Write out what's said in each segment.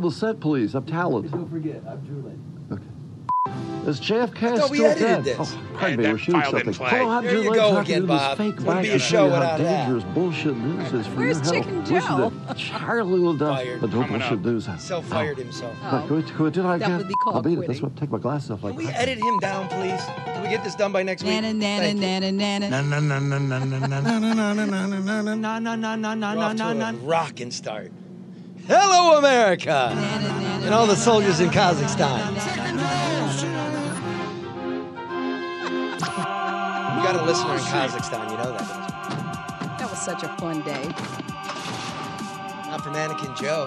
the set, please. I'm talented. Don't forget, I'm Julie. Okay. Is JFK I thought we still edited dead? this. Oh, pardon me, that we're shooting file didn't something. play. Hello, I'm There Julie. you go Talking again, to Bob. this fake Wouldn't back be a and show tell you how without that. dangerous bullshit news is for Where's your health. Chicken Listen Joe? to Charlie LeDuff, Fired. the No Bullshit News. Self-fired himself. But can we do that again? would be called I'll beat it. quitting. That's what. Take my glasses off. Can Like we edit him down, please? Can we get this done by next week? Nana, nana, Thank you. nana, nana. We're off to a rockin' start. Hello, America! And all the soldiers in Kazakhstan. We got a listener in Kazakhstan, you know that, don't you? That was such a fun day. Not for Mannequin Joe.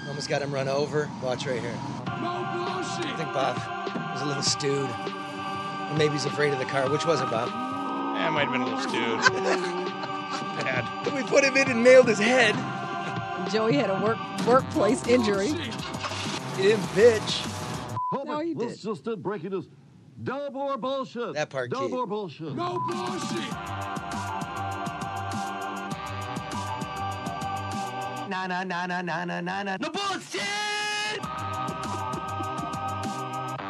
Almost got him run over. Watch right here. I think Bob was a little stewed. Or maybe he's afraid of the car. Which was it, Bob? Yeah, it might have been a little stewed. Bad. We put him in and nailed his head. Joey had a workplace injury. He didn't bitch. No, he Let's did. just did breaking news. No more bullshit. That part, No Keith. more bullshit. No bullshit. Na. No bullshit!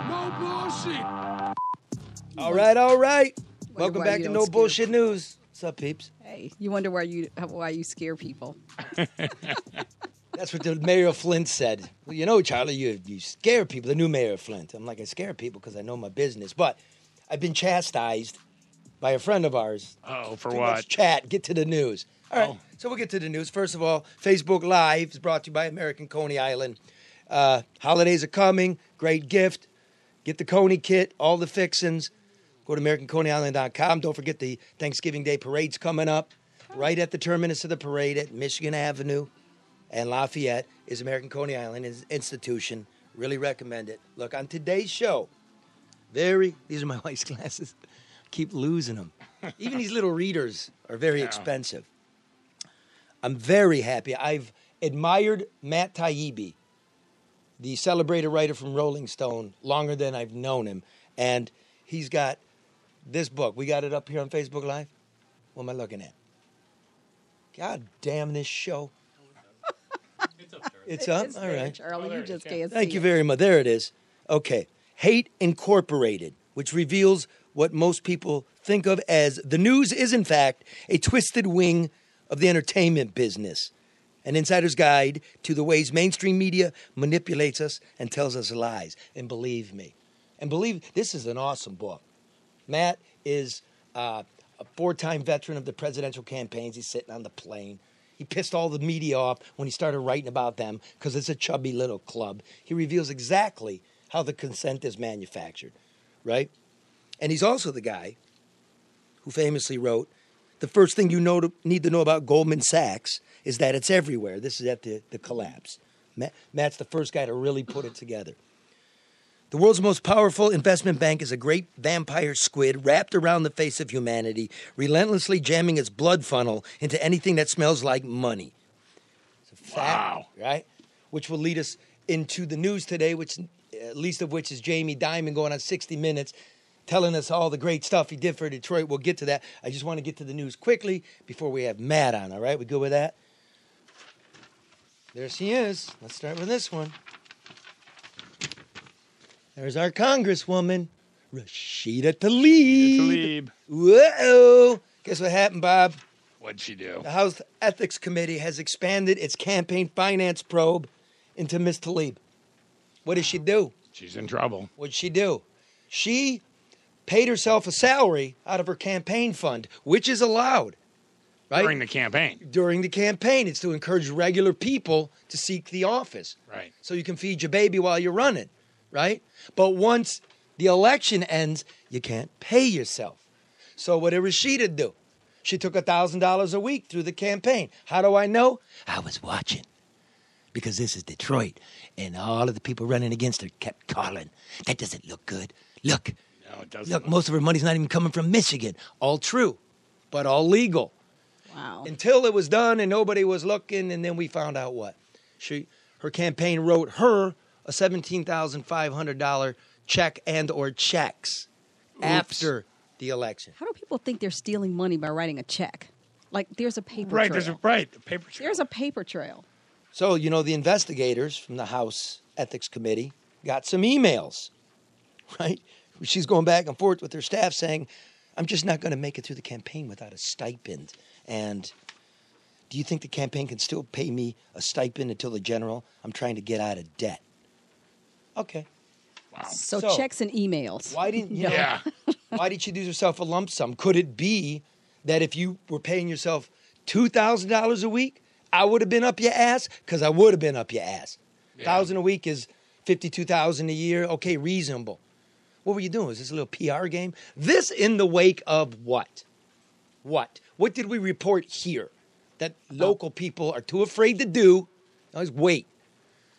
No bullshit. All right. Welcome why back you to don't No scare Bullshit News. What's up, peeps? Hey, you wonder why you scare people. That's what the mayor of Flint said. Well, you know, Charlie, you scare people. The new mayor of Flint. I'm like, I scare people because I know my business. But I've been chastised by a friend of ours. Oh, for Too what? much chat. Get to the news. All right, so we'll get to the news. First of all, Facebook Live is brought to you by American Coney Island. Holidays are coming. Great gift. Get the Coney kit, all the fixins. Go to AmericanConeyIsland.com. Don't forget the Thanksgiving Day parade's coming up. Right at the terminus of the parade at Michigan Avenue and Lafayette is American Coney Island Institution. Really recommend it. Look, on today's show, these are my wife's glasses. Keep losing them. Even these little readers are very expensive. I'm very happy. I've admired Matt Taibbi, the celebrated writer from Rolling Stone, longer than I've known him. And he's got this book. We got it up here on Facebook Live. What am I looking at? God damn this show. It's up, Charlie. It's up? It's All there, right. Charlie, you just can't see Thank you it. very much. There it is. Okay. Hate Incorporated, which reveals what most people think of as the news is, in fact, a twisted wing of the entertainment business. An insider's guide to the ways mainstream media manipulates us and tells us lies. And believe me, this is an awesome book. Matt is a four-time veteran of the presidential campaigns. He's sitting on the plane. He pissed all the media off when he started writing about them because it's a chubby little club. He reveals exactly how the consent is manufactured, right? And he's also the guy who famously wrote, the first thing you need to know about Goldman Sachs is that it's everywhere. This is at the collapse. Matt's the first guy to really put it together. The world's most powerful investment bank is a great vampire squid wrapped around the face of humanity, relentlessly jamming its blood funnel into anything that smells like money. It's a fact, right? Which will lead us into the news today, which least of which is Jamie Dimon going on 60 Minutes, telling us all the great stuff he did for Detroit. We'll get to that. I just want to get to the news quickly before we have Matt on, all right? We good with that? There she is. Let's start with this one. There's our Congresswoman, Rashida Tlaib. Whoa! Guess what happened, Bob? What'd she do? The House Ethics Committee has expanded its campaign finance probe into Ms. Tlaib. What did she do? She's in trouble. What'd she do? She paid herself a salary out of her campaign fund, which is allowed, right? During the campaign. During the campaign. It's to encourage regular people to seek the office. Right. So you can feed your baby while you're running, right? But once the election ends, you can't pay yourself. So what did Rashida do? She took $1,000 a week through the campaign. How do I know? I was watching. Because this is Detroit, and all of the people running against her kept calling. That doesn't look good. Look. No, it doesn't. Look, most of her money's not even coming from Michigan. All true, but all legal. Wow. Until it was done and nobody was looking, and then we found out what? Her campaign wrote her a $17,500 check and or checks after the election. How do people think they're stealing money by writing a check? Like, there's a paper Right, trail. there's a paper trail. There's a paper trail. So, the investigators from the House Ethics Committee got some emails, right? She's going back and forth with her staff saying, I'm just not going to make it through the campaign without a stipend. And do you think the campaign can still pay me a stipend until the general? I'm trying to get out of debt. Okay. Wow. So So- checks and emails. Why didn't you? Yeah. Why did she do herself a lump sum? Could it be that if you were paying yourself $2,000 a week, I would have been up your ass? Because I would have been up your ass. Yeah. $1,000 a week is $52,000 a year. Okay, reasonable. What were you doing? Was this a little PR game? This in the wake of what? What? What did we report here that local people are too afraid to do? Always wait.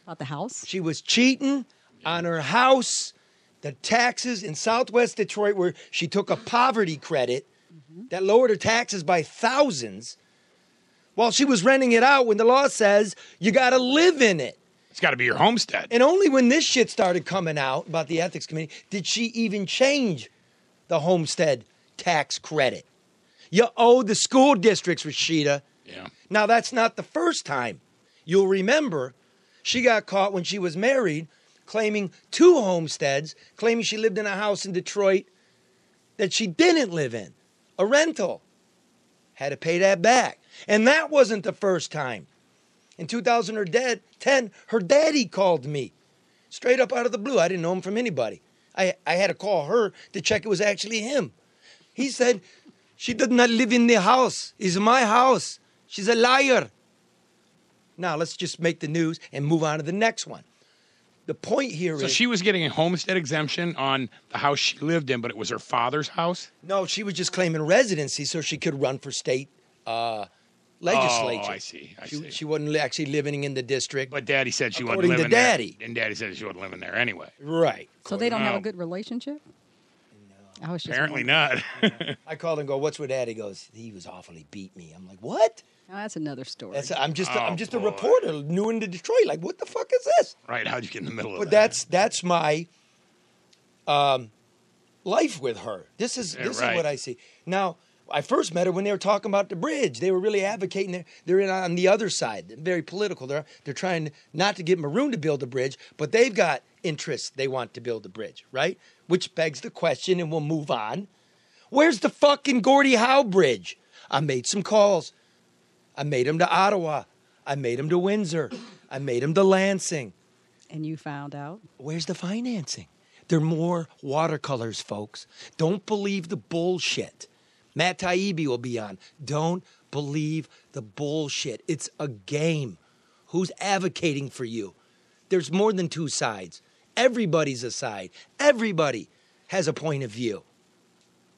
About the house? She was cheating on her house, the taxes in Southwest Detroit, where she took a poverty credit that lowered her taxes by thousands while she was renting it out when the law says you got to live in it. It's got to be your homestead. And only when this shit started coming out about the ethics committee did she even change the homestead tax credit. You owe the school districts, Rashida. Yeah. Now, that's not the first time. You'll remember she got caught when she was married claiming 2 homesteads, claiming she lived in a house in Detroit that she didn't live in, a rental. Had to pay that back. And that wasn't the first time. In 2010, her daddy called me straight up out of the blue. I didn't know him from anybody. I had to call her to check it was actually him. He said, she did not live in the house. It's my house. She's a liar. Now, let's just make the news and move on to the next one. The point here So is... she was getting a homestead exemption on the house she lived in, but it was her father's house? No, she was just claiming residency so she could run for state legislature. Oh, I see. I see. She wasn't actually living in the district. But Daddy said she wasn't According to living Daddy. there. And Daddy said she wasn't living there anyway. Right. So they don't have No. a good relationship? No. I was just Apparently wondering. not. I called and go, what's with Daddy? He goes, he was awfully beat me. I'm like, what? Oh, that's another story. I'm just a boy. reporter new into Detroit. Like, what the fuck is this? Right, how'd you get in the middle of But that? that's my life with her. This is right. what I see. Now, I first met her when they were talking about the bridge. They were really advocating. They're in on the other side, very political. They're trying not to get Maroon to build the bridge, but they've got interests. They want to build the bridge, right? Which begs the question, and we'll move on. Where's the fucking Gordie Howe Bridge? I made some calls. I made them to Ottawa. I made them to Windsor. I made them to Lansing. And you found out? Where's the financing? There are more watercolors, folks. Don't believe the bullshit. Matt Taibbi will be on. Don't believe the bullshit. It's a game. Who's advocating for you? There's more than 2 sides. Everybody's a side. Everybody has a point of view.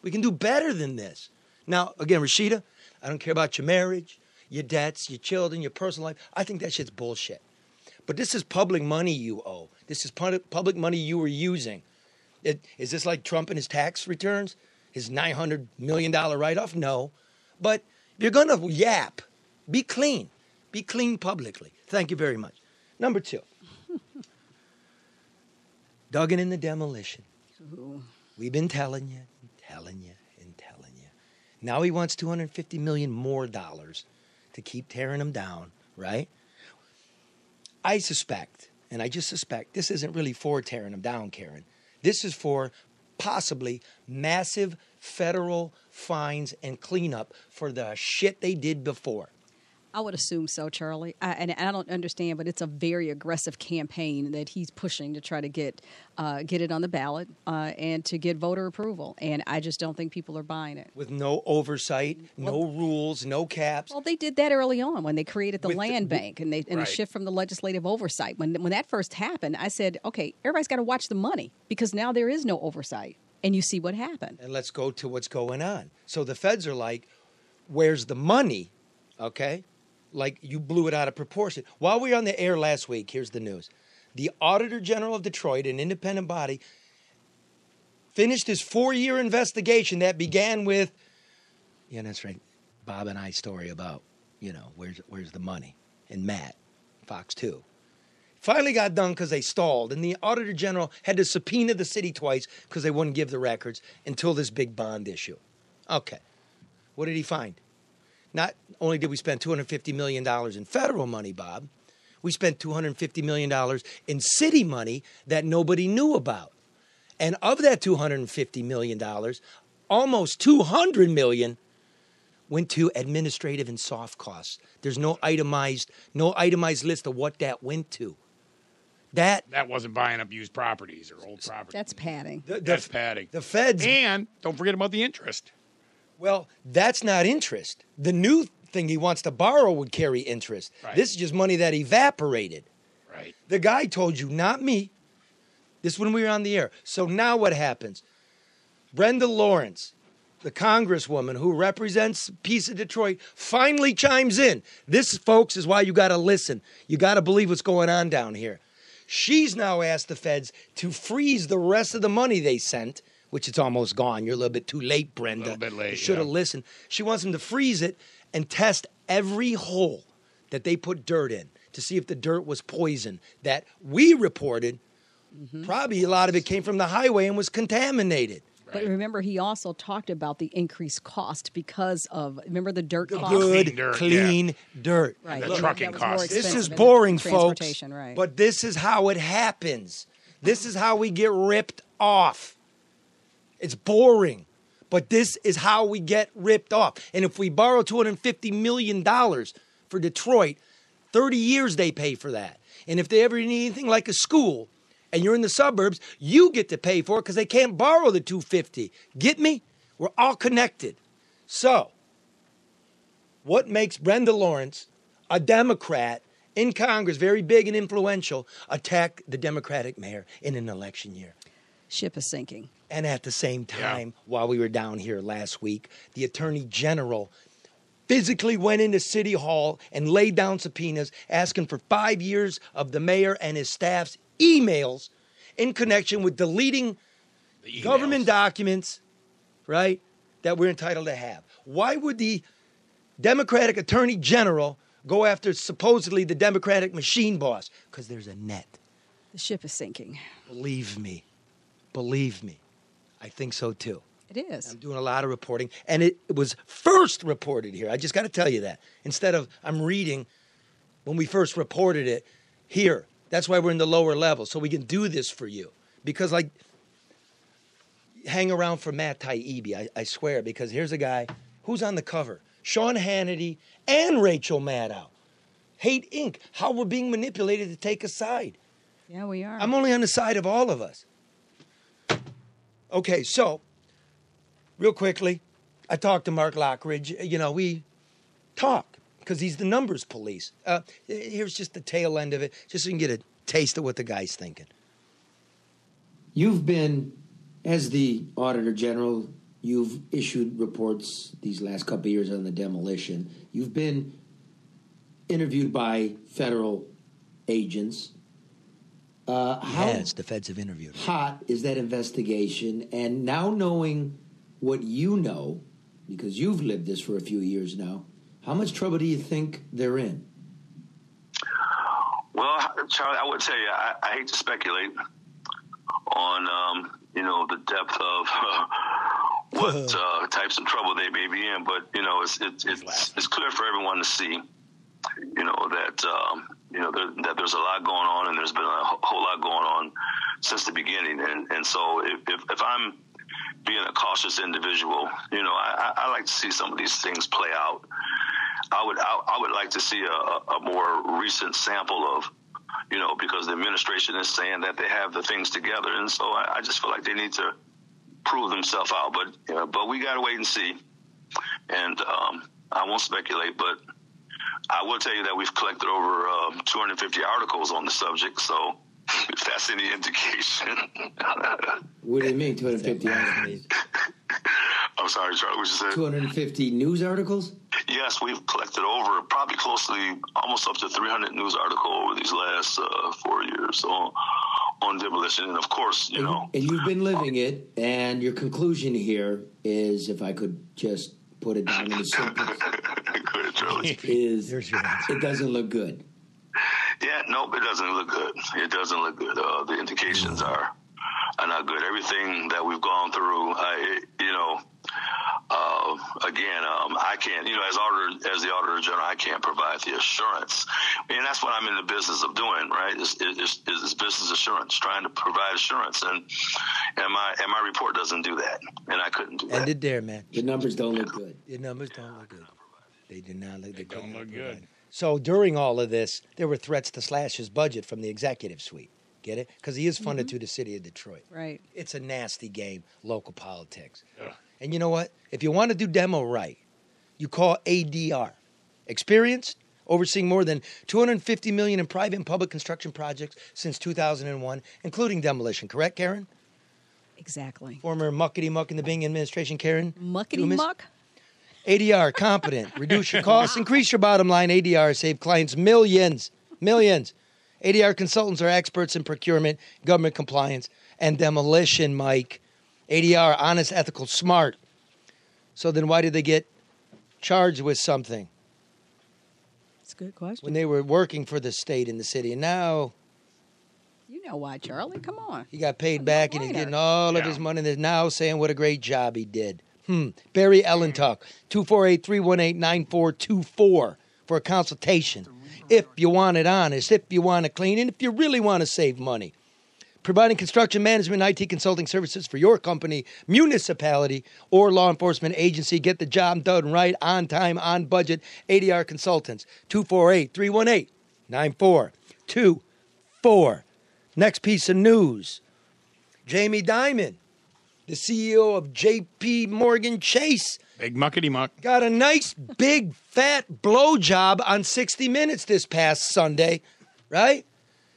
We can do better than this. Now, again, Rashida, I don't care about your marriage, your debts, your children, your personal life. I think that shit's bullshit. But this is public money you owe. This is public money you were using. Is this like Trump and his tax returns? His $900 million write-off? No. But if you're going to yap, be clean. Be clean publicly. Thank you very much. Number 2. Duggan in the demolition. Ooh. We've been telling you, and telling you. Now he wants $250 million more dollars to keep tearing them down, right? I suspect, and I just suspect, this isn't really for tearing them down, Karen. This is for possibly massive federal fines and cleanup for the shit they did before. I would assume so, Charlie. And I don't understand, but it's a very aggressive campaign that he's pushing to try to get it on the ballot and to get voter approval. And I just don't think people are buying it. With no oversight, no rules, no caps. Well, they did that early on when they created the With the- land bank and the Right. shift from the legislative oversight. When that first happened, I said, okay, everybody's got to watch the money because now there is no oversight. And you see what happened. And let's go to what's going on. So the feds are like, where's the money? Okay? Like you blew it out of proportion. While we were on the air last week, here's the news. The Auditor General of Detroit, an independent body, finished his 4-year investigation that began with, yeah, that's right, Bob and I story about, where's the money? And Matt, Fox 2. Finally got done because they stalled, and the Auditor General had to subpoena the city twice because they wouldn't give the records until this big bond issue. Okay. What did he find? Not only did we spend $250 million in federal money, Bob, We spent $250 million in city money that nobody knew about. And of that $250 million, almost $200 million went to administrative and soft costs. There's no itemized list of what that went to. That wasn't buying up used properties or old properties. That's padding. That's padding. The feds. And don't forget about the interest. Well, that's not interest. The new thing he wants to borrow would carry interest. Right. This is just money that evaporated. Right. The guy told you, not me. This is when we were on the air. So now what happens? Brenda Lawrence, the congresswoman who represents a piece of Detroit, finally chimes in. This, folks, is why you got to listen. You got to believe what's going on down here. She's now asked the feds to freeze the rest of the money they sent, which it's almost gone. You're a little bit too late, Brenda. A little bit late, You should have listened. She wants them to freeze it and test every hole that they put dirt in to see if the dirt was poison that we reported. Probably a lot of it came from the highway and was contaminated. But remember, he also talked about the increased cost because of, remember the dirt cost? Good, clean dirt. Right. The Look, trucking that was more cost. This expensive is than boring, folks. transportation, right. But this is how it happens. This is how we get ripped off. It's boring. But this is how we get ripped off. And if we borrow $250 million for Detroit, 30 years they pay for that. And if they ever need anything like a school, and you're in the suburbs, you get to pay for it because they can't borrow the $250. Get me? We're all connected. So, what makes Brenda Lawrence, a Democrat in Congress, very big and influential, attack the Democratic mayor in an election year? Ship is sinking. And at the same time, while we were down here last week, the Attorney General physically went into City Hall and laid down subpoenas asking for 5 years of the mayor and his staff's emails in connection with deleting government documents, right, that we're entitled to have. Why would the Democratic Attorney General go after supposedly the Democratic machine boss? Because there's a net. The ship is sinking. Believe me. Believe me. I think so too. It is. I'm doing a lot of reporting, and it was first reported here. I just got to tell you that. Instead of I'm reading when we first reported it here. That's why we're in the lower level, so we can do this for you. Because, like, hang around for Matt Taibbi, I swear, because here's a guy who's on the cover. Sean Hannity and Rachel Maddow. Hate Inc., how we're being manipulated to take a side. Yeah, we are. I'm only on the side of all of us. Okay, so, real quickly, I talked to Mark Lockridge. You know, we talk. Because he's the numbers police. Here's just the tail end of it, just so you can get a taste of what the guy's thinking. You've been, as the Auditor General, you've issued reports these last couple of years on the demolition. You've been interviewed by federal agents. Yes, the feds have interviewed him. Hot is that investigation? And now knowing what you know, because you've lived this for a few years now, how much trouble do you think they're in? Well, Charlie, I would tell you, I hate to speculate on, the depth of what types of trouble they may be in, but it's clear for everyone to see, that there's a lot going on, and there's been a whole lot going on since the beginning, and so if I'm being a cautious individual, I like to see some of these things play out. I would like to see a more recent sample of, because the administration is saying that they have the things together, and so I just feel like they need to prove themselves out. But we got to wait and see, and I won't speculate, but I will tell you that we've collected over 250 articles on the subject, so if that's any indication. What do you mean, 250 articles? I'm sorry, Charlie, what you said? 250 news articles? Yes, we've collected over probably closely almost up to 300 news articles over these last 4 years on demolition. And of course, And you've been living it, and your conclusion here is, if I could just put it down in the simplest, Go ahead, Charlie. is There's your answer. it doesn't look good. Yeah, nope, it doesn't look good. It doesn't look good. The indications are not good. Everything that we've gone through, Again, I can't, as the auditor general, I can't provide the assurance, and that's what I'm in the business of doing, right? Is business assurance, trying to provide assurance, and my report doesn't do that, and I couldn't do that. End it there, man. Your numbers don't look good. Your numbers don't look good. They did not look. They don't look good. So during all of this, there were threats to slash his budget from the executive suite. Get it? Because he is funded through the city of Detroit. Right. It's a nasty game, local politics. Ugh. And you know what? If you want to do demo right, you call ADR. Experienced, overseeing more than $250 million in private and public construction projects since 2001, including demolition. Correct, Karen? Exactly. Former muckety-muck in the Bing administration, Karen? Muckety-muck? ADR, competent. Reduce your costs, increase your bottom line. ADR, save clients millions. ADR consultants are experts in procurement, government compliance, and demolition, Mike. ADR, honest, ethical, smart. So then why did they get charged with something That's a good question. when they were working for the state and the city? And now You know why, Charlie? Come on. he got paid back and he's no-brainer. getting all of Yeah. his money. And they're now saying what a great job he did. Barry Ellentuck, 248-318-9424 for a consultation. If you want it honest, if you want it clean, and if you really want to save money. Providing construction management and IT consulting services for your company, municipality, or law enforcement agency. Get the job done right, on time, on budget. ADR Consultants, 248-318-9424. Next piece of news. Jamie Dimon, the CEO of J.P. Morgan Chase, Big muckety muck. got a nice, big, fat blowjob on 60 Minutes this past Sunday, right?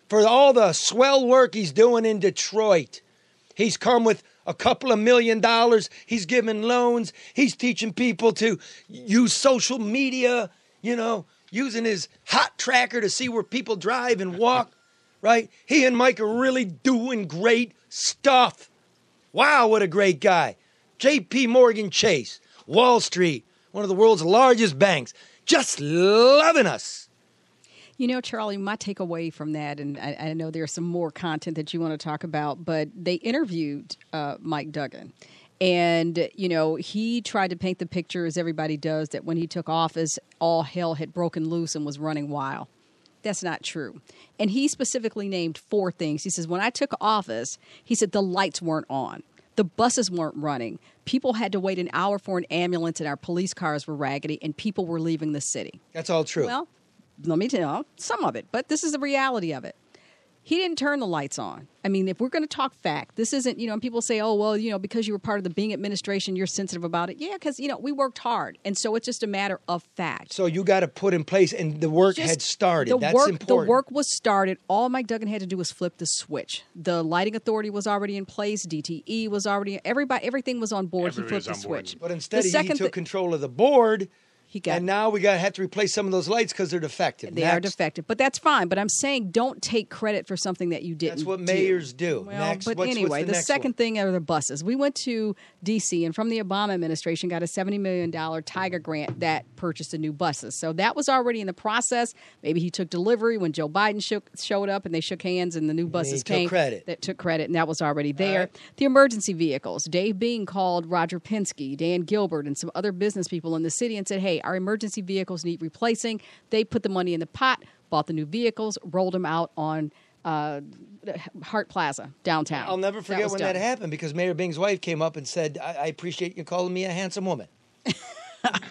For all the swell work he's doing in Detroit. He's come with a couple of $1 million. He's giving loans. He's teaching people to use social media, using his hot tracker to see where people drive and walk, right? He and Mike are really doing great stuff. Wow, what a great guy. J.P. Morgan Chase, Wall Street, one of the world's largest banks, just loving us. You know, Charlie, my takeaway from that, and I know there's some more content that you want to talk about, but they interviewed Mike Duggan. And, he tried to paint the picture, as everybody does, that when he took office, all hell had broken loose and was running wild. That's not true. And he specifically named 4 things. He says, when I took office, he said the lights weren't on. The buses weren't running. People had to wait an hour for an ambulance, and our police cars were raggedy, and people were leaving the city. That's all true. Well, let me tell you some of it, but this is the reality of it. He didn't turn the lights on. I mean, if we're going to talk fact, this isn't, and people say, oh, well, because you were part of the Bing administration, you're sensitive about it. Yeah, because, we worked hard. And so it's just a matter of fact. So you got to put in place, and the work had started. That's important. The work was started. All Mike Duggan had to do was flip the switch. The lighting authority was already in place. DTE was already, everything was on board. He flipped the switch. But instead, he took control of the board. And now we have to replace some of those lights because they're defective. They are defective, but that's fine. But I'm saying don't take credit for something that you didn't. That's what mayors do. Well, next, but what's anyway, the the second one? thing are the buses. We went to D.C. and from the Obama administration got a $70 million Tiger grant that purchased the new buses. So that was already in the process. Maybe he took delivery when Joe Biden showed up and they shook hands and the new buses came. That took credit, and that was already there. Right. The emergency vehicles. Dave Bing called Roger Penske, Dan Gilbert, and some other business people in the city and said, hey, our emergency vehicles need replacing. They put the money in the pot, bought the new vehicles, rolled them out on Hart Plaza downtown. I'll never forget when that happened because Mayor Bing's wife came up and said, I appreciate you calling me a handsome woman.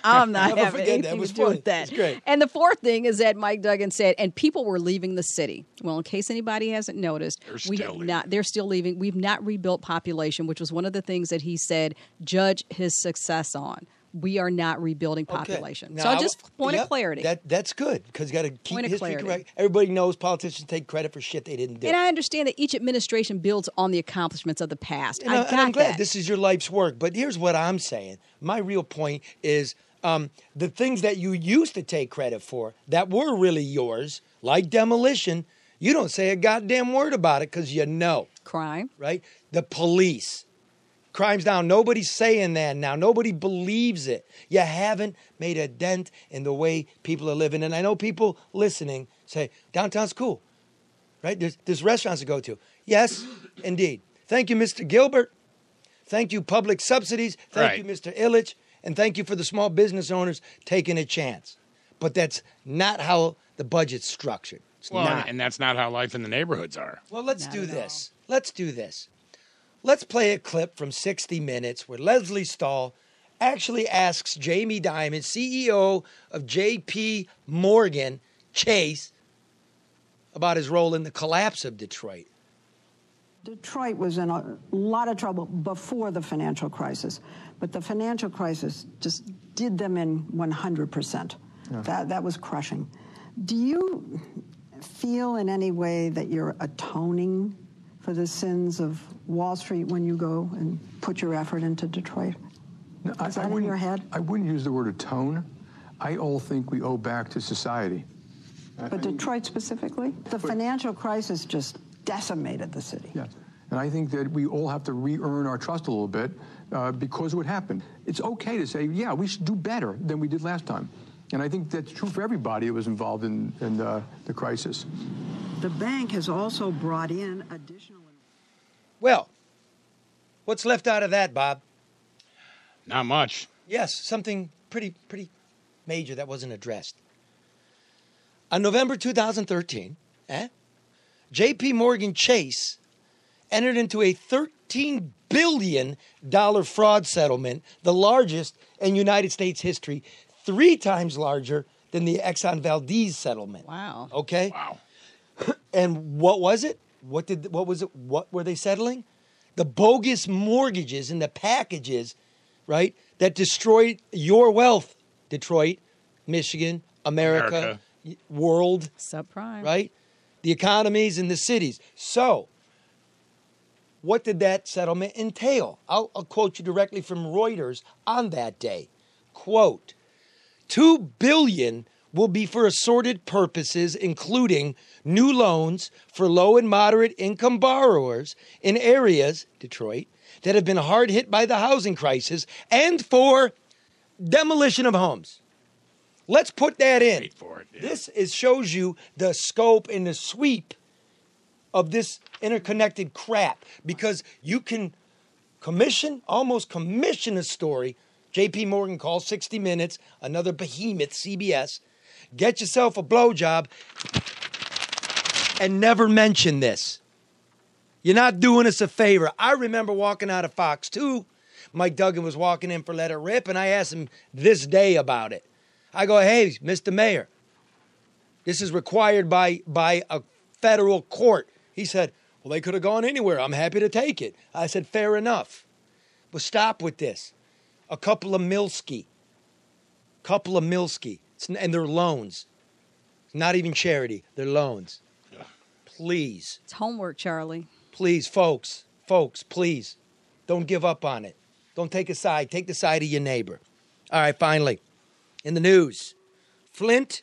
I'm not never having anything that. It was to do with that. It's great. And the fourth thing is that Mike Duggan said, and people were leaving the city. Well, in case anybody hasn't noticed, they're still leaving. We've not rebuilt population, which was one of the things that he said, judge his success on. We are not rebuilding population. Okay. So just point of clarity. That's good because you got to keep history correct. Everybody knows politicians take credit for shit they didn't do. And I understand that each administration builds on the accomplishments of the past. And I'm glad this is your life's work. But here's what I'm saying. My real point is the things that you used to take credit for that were really yours, like demolition, you don't say a goddamn word about it because you know. Crime. Right? The police. Crime's down. Nobody's saying that now. Nobody believes it. You haven't made a dent in the way people are living. And I know people listening say, downtown's cool, right? There's restaurants to go to. Yes, indeed. Thank you, Mr. Gilbert. Thank you, public subsidies. Thank you, Mr. Illich. And thank you for the small business owners taking a chance. But that's not how the budget's structured. It's Well, not. and that's not how life in the neighborhoods are. Well, let's Not do at this. Let's do this. Let's play a clip from 60 Minutes where Leslie Stahl actually asks Jamie Dimon, CEO of J.P. Morgan Chase, about his role in the collapse of Detroit. Detroit was in a lot of trouble before the financial crisis, but the financial crisis just did them in 100%. That was crushing. Do you feel in any way that you're atoning for the sins of Wall Street when you go and put your effort into Detroit? No, Is that in your head? I wouldn't use the word atone. I all think we owe back to society. But Detroit specifically? The financial crisis just decimated the city. Yes. And I think that we all have to re-earn our trust a little bit because of what happened. It's okay to say, yeah, we should do better than we did last time. And I think that's true for everybody who was involved in the crisis. The bank has also brought in additional... Well, what's left out of that, Bob? Not much. Yes, something pretty major that wasn't addressed. On November 2013, J.P. Morgan Chase entered into a $13 billion fraud settlement, the largest in United States history, 3 times larger than the Exxon Valdez settlement. Wow. Okay? Wow. And what was it? What was it? What were they settling? The bogus mortgages and the packages, right, that destroyed your wealth, Detroit, Michigan, America. World, Subprime. right? The economies in the cities. So, what did that settlement entail? I'll quote you directly from Reuters on that day. Quote, $2 billion will be for assorted purposes, including new loans for low and moderate income borrowers in areas, Detroit, that have been hard hit by the housing crisis and for demolition of homes. Let's put that in. Wait for it. Yeah. This shows you the scope and the sweep of this interconnected crap, because you can almost commission a story. J.P. Morgan calls 60 Minutes, another behemoth, CBS. Get yourself a blowjob and never mention this. You're not doing us a favor. I remember walking out of Fox 2. Mike Duggan was walking in for Let It Rip, and I asked him this day about it. I go, hey, Mr. Mayor, this is required by a federal court. He said, well, they could have gone anywhere. I'm happy to take it. I said, fair enough. But stop with this. A couple of Milski. And they're loans. Not even charity. They're loans. Please. It's homework, Charlie. Please, folks, please. Don't give up on it. Don't take a side. Take the side of your neighbor. All right, finally. In the news, Flint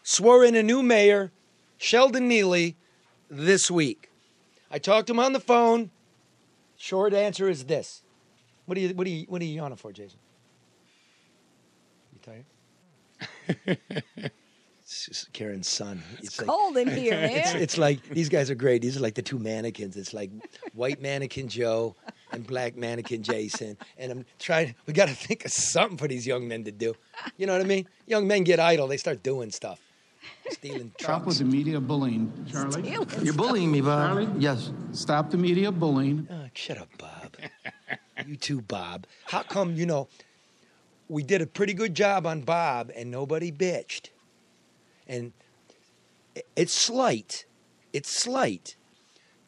swore in a new mayor, Sheldon Neely, this week. I talked to him on the phone. Short answer is this. What are you yawning for, Jason? You tired? It's just Karen's son. It's like, cold in here, man. It's like, these guys are great. These are like the 2 mannequins. It's like white mannequin Joe and black mannequin Jason. And we got to think of something for these young men to do. You know what I mean? Young men get idle. They start doing stuff. Stealing Stop with trucks. the media bullying, Charlie. You're bullying me, Bob. Charlie? Yes. Stop the media bullying. Oh, shut up, Bob. You too, Bob. How come, we did a pretty good job on Bob and nobody bitched? And it's slight.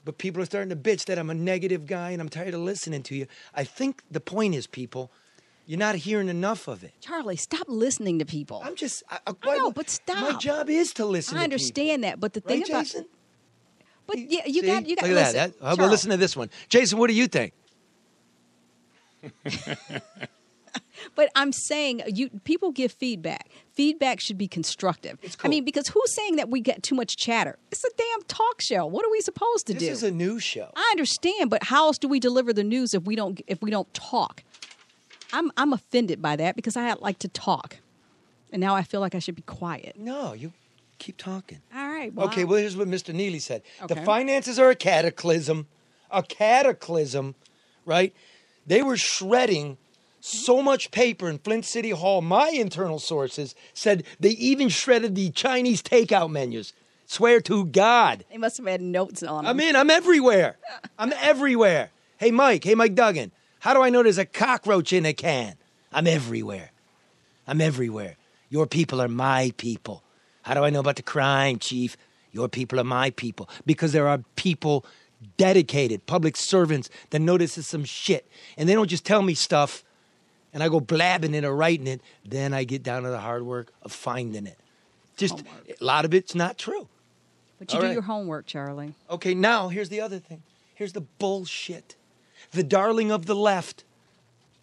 But people are starting to bitch that I'm a negative guy and I'm tired of listening to you. I think the point is, people, you're not hearing enough of it. Charlie, stop listening to people. I'm just... I know, but stop. My job is to listen to I understand that, but the thing right, about... Jason? But yeah, you See? got Look to at listen. that. Well, Charles. listen to this one. Jason, what do you think? But I'm saying people give feedback. Feedback should be constructive. It's cool. I mean, because who's saying that we get too much chatter? It's a damn talk show. What are we supposed to do? This is a news show. I understand, but how else do we deliver the news if we don't talk? I'm offended by that because I like to talk, and now I feel like I should be quiet. No, you keep talking. All right. Wow. Okay, well, here's what Mr. Neely said. The Okay. finances are a cataclysm, right? They were shredding So much paper in Flint City Hall, my internal sources said they even shredded the Chinese takeout menus. Swear to God. They must have had notes on them. I'm everywhere. I'm everywhere. Hey, Mike Duggan, how do I know there's a cockroach in a can? I'm everywhere. I'm everywhere. Your people are my people. How do I know about the crime, Chief? Your people are my people. Because there are people, dedicated public servants, that notices some shit. And they don't just tell me stuff and I go blabbing it or writing it. Then I get down to the hard work of finding it. Just a lot of it's not true. But you do your homework, Charlie. Okay, now here's the other thing. Here's the bullshit. The darling of the left,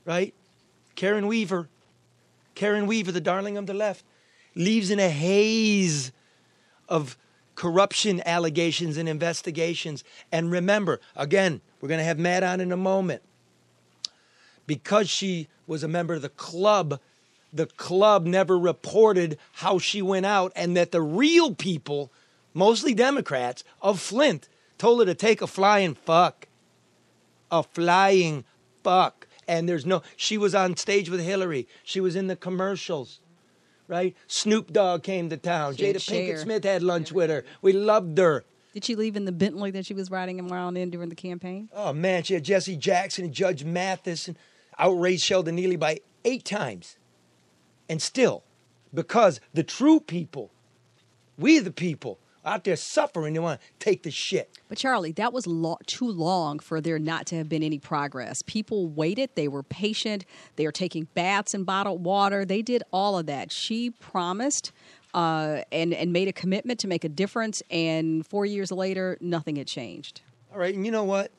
right? Karen Weaver, the darling of the left, leaves in a haze of corruption allegations and investigations. And remember, again, we're going to have Matt on in a moment. Because she was a member of the club never reported how she went out, and that the real people, mostly Democrats, of Flint, told her to take a flying fuck. A flying fuck. And she was on stage with Hillary. She was in the commercials, right? Snoop Dogg came to town. Jada Pinkett Smith had lunch with her. We loved her. Did she leave in the Bentley that she was riding around in during the campaign? Oh, man, she had Jesse Jackson and Judge Mathis and outraged Sheldon Neely by 8 times. And still, because the true people, we the people, out there suffering, they want to take the shit. But Charlie, that was too long for there not to have been any progress. People waited. They were patient. They were taking baths in bottled water. They did all of that. She promised and made a commitment to make a difference. And 4 years later, nothing had changed. All right. And you know what?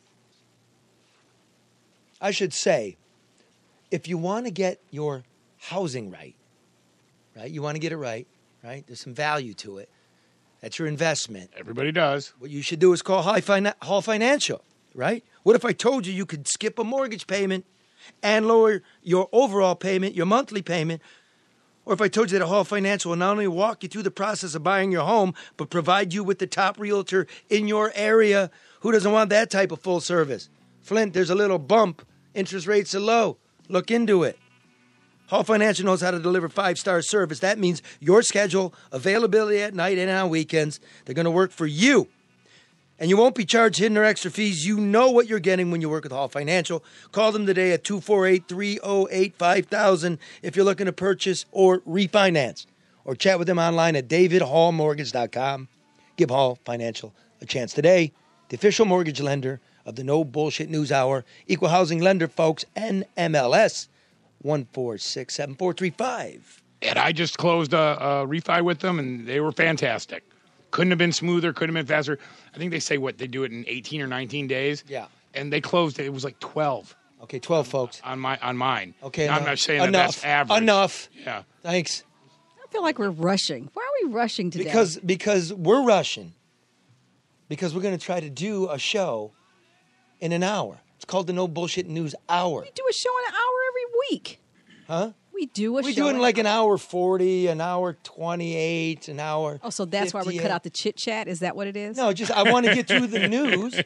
I should say, if you want to get your housing right? You want to get it right? There's some value to it. That's your investment. Everybody does. What you should do is call Hall Financial, right? What if I told you could skip a mortgage payment and lower your overall payment, your monthly payment? Or if I told you that Hall Financial will not only walk you through the process of buying your home, but provide you with the top realtor in your area? Who doesn't want that type of full service? Flint, there's a little bump. Interest rates are low. Look into it. Hall Financial knows how to deliver 5-star service. That means your schedule, availability at night and on weekends. They're going to work for you. And you won't be charged hidden or extra fees. You know what you're getting when you work with Hall Financial. Call them today at 248-308-5000 if you're looking to purchase or refinance. Or chat with them online at davidhallmortgage.com. Give Hall Financial a chance today. The official mortgage lender of the No Bullshit News Hour. Equal housing lender, folks. NMLS 1467435. And I just closed a refi with them, and they were fantastic. Couldn't have been smoother, couldn't have been faster. I think they say they do it in 18 or 19 days. Yeah. And they closed it was like 12. Okay, 12, folks. On mine. Okay, now, I'm not saying that's average. Enough. Yeah. Thanks. I feel like we're rushing. Why are we rushing today? Because we're rushing. Because we're going to try to do a show in an hour. It's called the No Bullshit News Hour. We do a show in an hour every week. Huh? We do a show. We do it in like an hour 40, an hour 28, an hour. Oh, so that's 58. why we cut out the chit chat? Is that what it is? No, just I want to get through the news.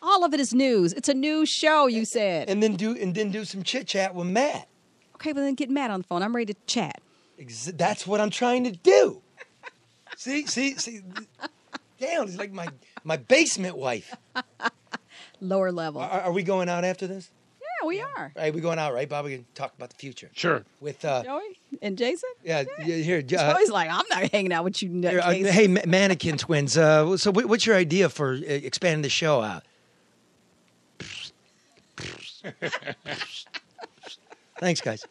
All of it is news. It's a news show, you said. And then do some chit chat with Matt. Okay, well then get Matt on the phone. I'm ready to chat. That's what I'm trying to do. See. Damn, it's like my basement wife. Lower level. Are we going out after this? Yeah, we are. Right, we're going out, right, Bob? We can talk about the future. Sure. With Joey and Jason? Yeah, here. Joey's like, I'm not hanging out with you, Jason. Hey, Mannequin Twins. So what's your idea for expanding the show out? Thanks, guys.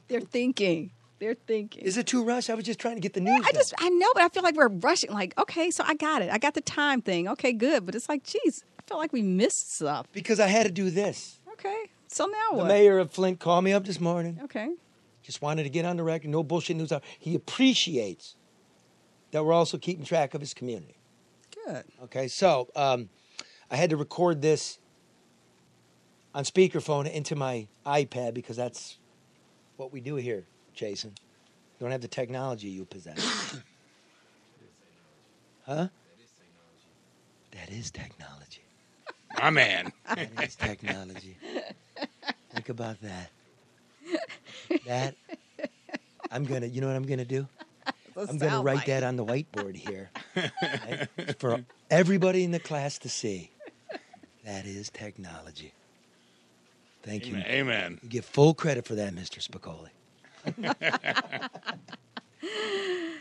They're thinking. Is it too rushed? I was just trying to get the news. I know, but I feel like we're rushing. Like, okay, so I got it. I got the time thing. Okay, good. But it's like, geez, I feel like we missed stuff. Because I had to do this. Okay, so now what? The mayor of Flint called me up this morning. Okay. Just wanted to get on the record. No Bullshit News Hour. He appreciates that we're also keeping track of his community. Good. Okay, so I had to record this on speakerphone into my iPad because that's what we do here, Jason. You don't have the technology you possess. Huh? That is technology. My man. That is technology. Think about that. That I'm gonna. You know what I'm gonna do? The I'm gonna sound write bite. that on the whiteboard here right? For everybody in the class to see. That is technology. Thank you. Amen. You get full credit for that, Mr. Spicoli.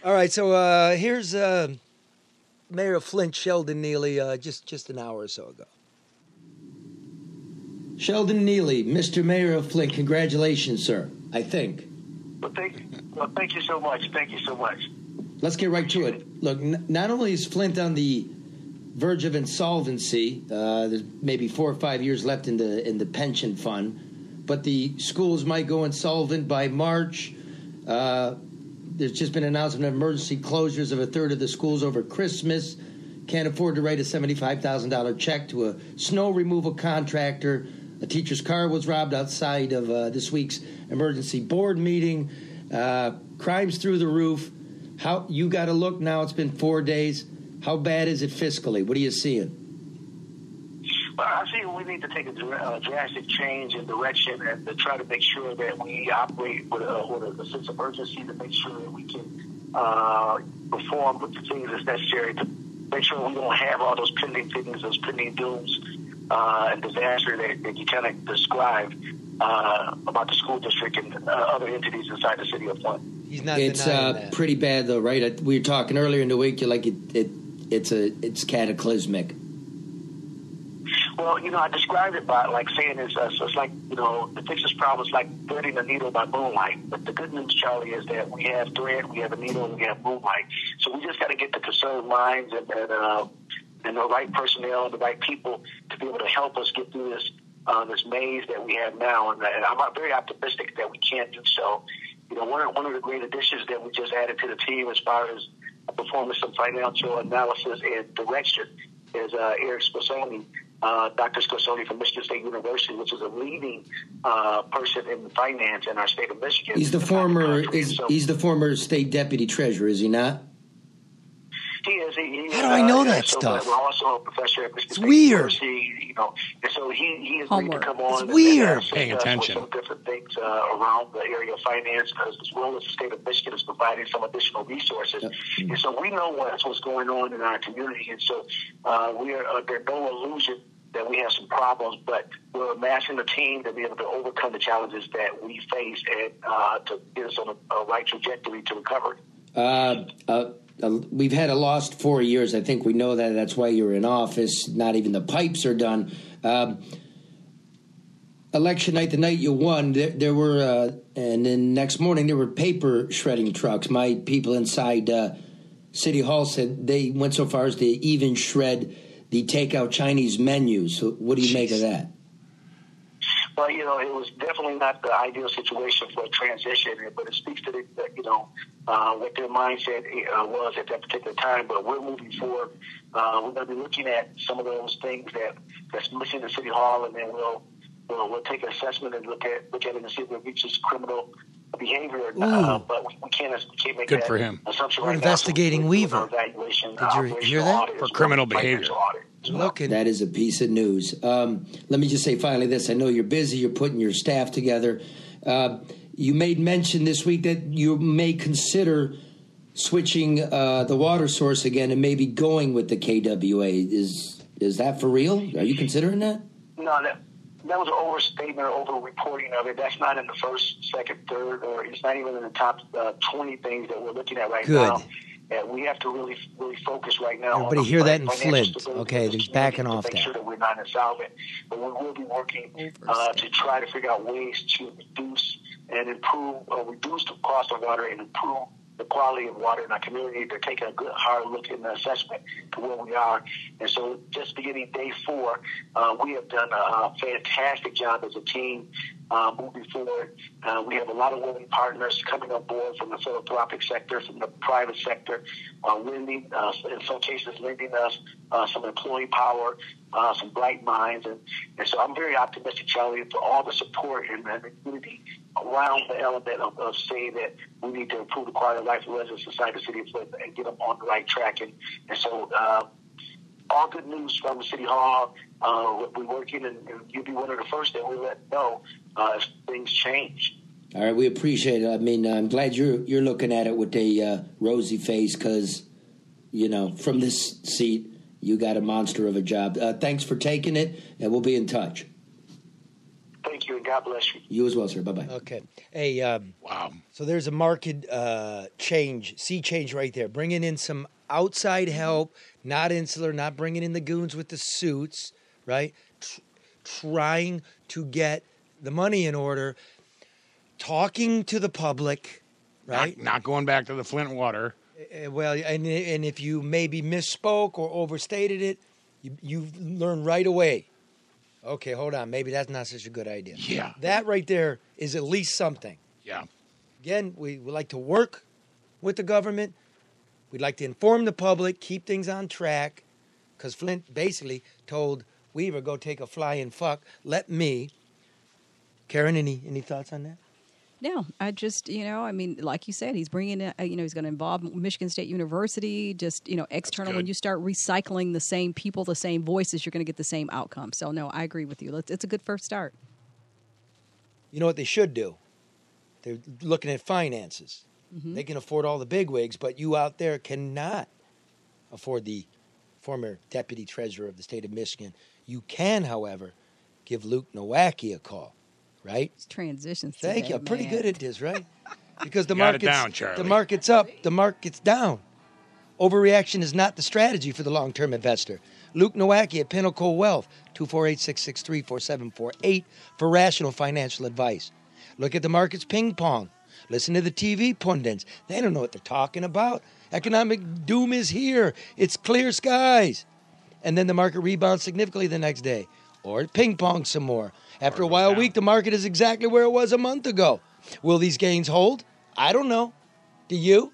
All right, so here's Mayor of Flint, Sheldon Neely, just an hour or so ago. Sheldon Neely, Mr. Mayor of Flint, congratulations, sir, I think. Well, thank you so much. Thank you so much. Let's get right to it. Look, not only is Flint on the verge of insolvency, there's maybe 4 or 5 years left in the pension fund, but the schools might go insolvent by March. There's just been an announcement of emergency closures of a third of the schools over Christmas. Can't afford to write a $75,000 check to a snow removal contractor. A teacher's car was robbed outside of this week's emergency board meeting. Crimes through the roof. How you got to look now? It's been 4 days. How bad is it fiscally? What are you seeing? Well, I see we need to take a drastic change in direction and to try to make sure that we operate with a sense of urgency to make sure that we can perform with the things that's necessary to make sure we don't have all those pending things, those pending dooms and disaster that you kind of described about the school district and other entities inside the city of Flint. He's not It's denying that. pretty bad, though, right? We were talking earlier in the week. You're like it's cataclysmic. Well, I described it by like saying it's like, to fix this problem is like threading a needle by moonlight. But the good news, Charlie, is that we have thread, we have a needle, and we have moonlight. So we just got to get the concerned minds and the right personnel and the right people to be able to help us get through this maze that we have now. And I'm very optimistic that we can do so. One of the great additions that we just added to the team as far as performing some financial analysis and direction is Eric Scorsoni, Dr. Scorsoni from Michigan State University, which is a leading person in finance in our state of Michigan. He's the former state deputy treasurer, is he not? He is. How do I know that so stuff? We're also a professor at Michigan It's State weird. University, and so he agreed to come on. It's weird. And Paying attention. Some different things around the area of finance, as well as the state of Michigan is providing some additional resources. Yep. And so we know what's going on in our community, and so there's no illusion that we have some problems, but we're amassing a team to be able to overcome the challenges that we face and to get us on a right trajectory to recovery. We've had a lost 4 years. I think we know that. That's why you're in office. Not even the pipes are done. Election night, the night you won, there were, and then next morning there were paper shredding trucks. My people inside City Hall said they went so far as to even shred the takeout Chinese menus. So what do you make of that? Well, it was definitely not the ideal situation for a transition, but it speaks to what their mindset was at that particular time. But we're moving forward. We're going to be looking at some of those things that's missing in City Hall, and then we'll take an assessment and look at it and see if it reaches criminal behavior. But we can't make Good that for him. assumption We're right investigating now. So Weaver. Evaluation, Did you hear that? For criminal behavior. Looking. That is a piece of news. Let me just say finally this. I know you're busy. You're putting your staff together. You made mention this week that you may consider switching the water source again and maybe going with the KWA. Is that for real? Are you considering that? No, that was an overstatement or over-reporting of it. That's not in the first, second, third, or it's not even in the top 20 things that we're looking at right now. And we have to really focus right now. Everybody hear that in Flint. Okay, they're backing off that. Make sure that we're not insolvent. But we will be working to try to figure out ways to reduce the cost of water and improve the quality of water in our community. They're taking a good, hard look in the assessment to where we are. And so just beginning day 4, we have done a fantastic job as a team moving forward. We have a lot of willing partners coming on board from the philanthropic sector, from the private sector, lending, in some cases lending us some employee power, some bright minds. And so I'm very optimistic, Charlie, for all the support and the community around the element of saying that we need to improve the quality of life of residents inside the city of Flint and get them on the right track. And so all good news from the City Hall. We're working, and you'll be one of the first that we let know if things change. All right, we appreciate it. I mean, I'm glad you're looking at it with a rosy face because, from this seat, you got a monster of a job. Thanks for taking it, and we'll be in touch. Thank you, and God bless you. You as well, sir. Bye-bye. Okay. Hey, Wow. so there's a market sea change right there. Bringing in some outside help, not insular, not bringing in the goons with the suits, right? Trying to get the money in order, talking to the public, right? Not going back to the Flint water. Well, and if you maybe misspoke or overstated it, you learn right away. Okay, hold on. Maybe that's not such a good idea. Yeah. That right there is at least something. Yeah. Again, we like to work with the government. We'd like to inform the public, keep things on track, because Flint basically told Weaver, go take a flying fuck. Let me. Karen, any thoughts on that? No, I just, like you said, he's bringing in, he's going to involve Michigan State University, just, external. When you start recycling the same people, the same voices, you're going to get the same outcome. So, no, I agree with you. It's a good first start. You know what they should do? They're looking at finances. Mm-hmm. They can afford all the bigwigs, but you out there cannot afford the former deputy treasurer of the state of Michigan. You can, however, give Luke Nowacki a call. Right? It's transitions. Thank you. I'm pretty good at this, right? Because the got it market's down, Charlie. The market's up, the market's down. Overreaction is not the strategy for the long-term investor. Luke Nowacki at Pinnacle Wealth, 248-663-4748 for rational financial advice. Look at the market's ping pong. Listen to the TV pundits. They don't know what they're talking about. Economic doom is here. It's clear skies. And then the market rebounds significantly the next day. Or ping pong some more. After a wild week, the market is exactly where it was a month ago. Will these gains hold? I don't know. Do you?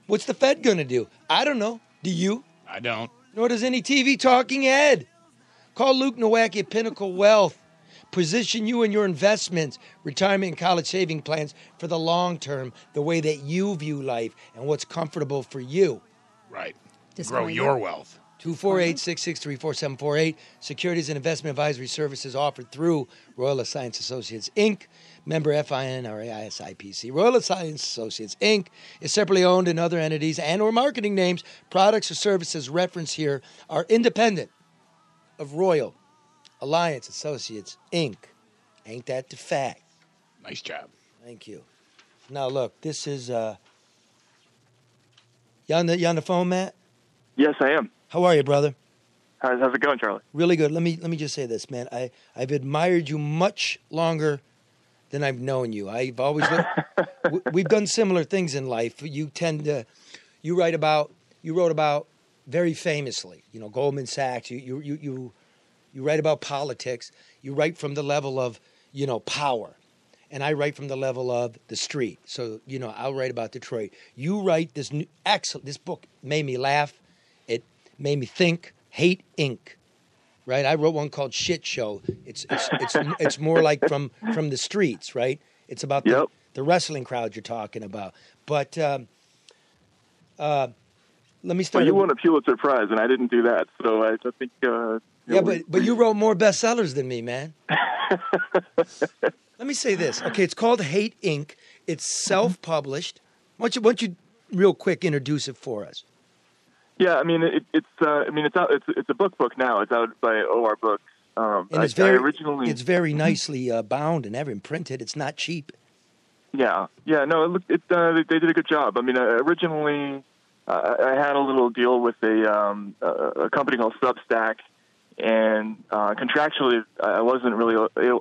What's the Fed going to do? I don't know. Do you? I don't. Nor does any TV talking head. Call Luke Nowacki at Pinnacle Wealth. Position you and your investments, retirement and college saving plans for the long term, the way that you view life and what's comfortable for you. Right. Grow your wealth. 248-663-4748. Securities and investment advisory services offered through Royal Science Associates, Inc., member FINRA ISIPC. Royal Science Associates, Inc. is separately owned in other entities and or marketing names. Products or services referenced here are independent of Royal Alliance Associates, Inc. Ain't that the fact? Nice job. Thank you. Now, look, this is... You on the phone, Matt? Yes, I am. How are you, brother? How's it going, Charlie? Really good. Let me just say this, man. I've admired you much longer than I've known you. I've always we've done similar things in life. You wrote about very famously, Goldman Sachs. You write about politics. You write from the level of power, and I write from the level of the street. So I'll write about Detroit. You write this this book made me laugh. It made me think. Hate Inc. Right? I wrote one called Shit Show. It's more like from the streets, right? It's about the wrestling crowd you're talking about. But let me start. Well, you won a Pulitzer Prize, and I didn't do that, so I think. But you wrote more bestsellers than me, man. Let me say this. Okay, it's called Hate Inc. It's self-published. Why don't you real quick introduce it for us? Yeah, I mean it's out. It's a book now. It's out by OR Books. And it's very nicely bound and ever printed. It's not cheap. Yeah. No, they did a good job. I mean, originally I had a little deal with a company called Substack, and contractually I wasn't really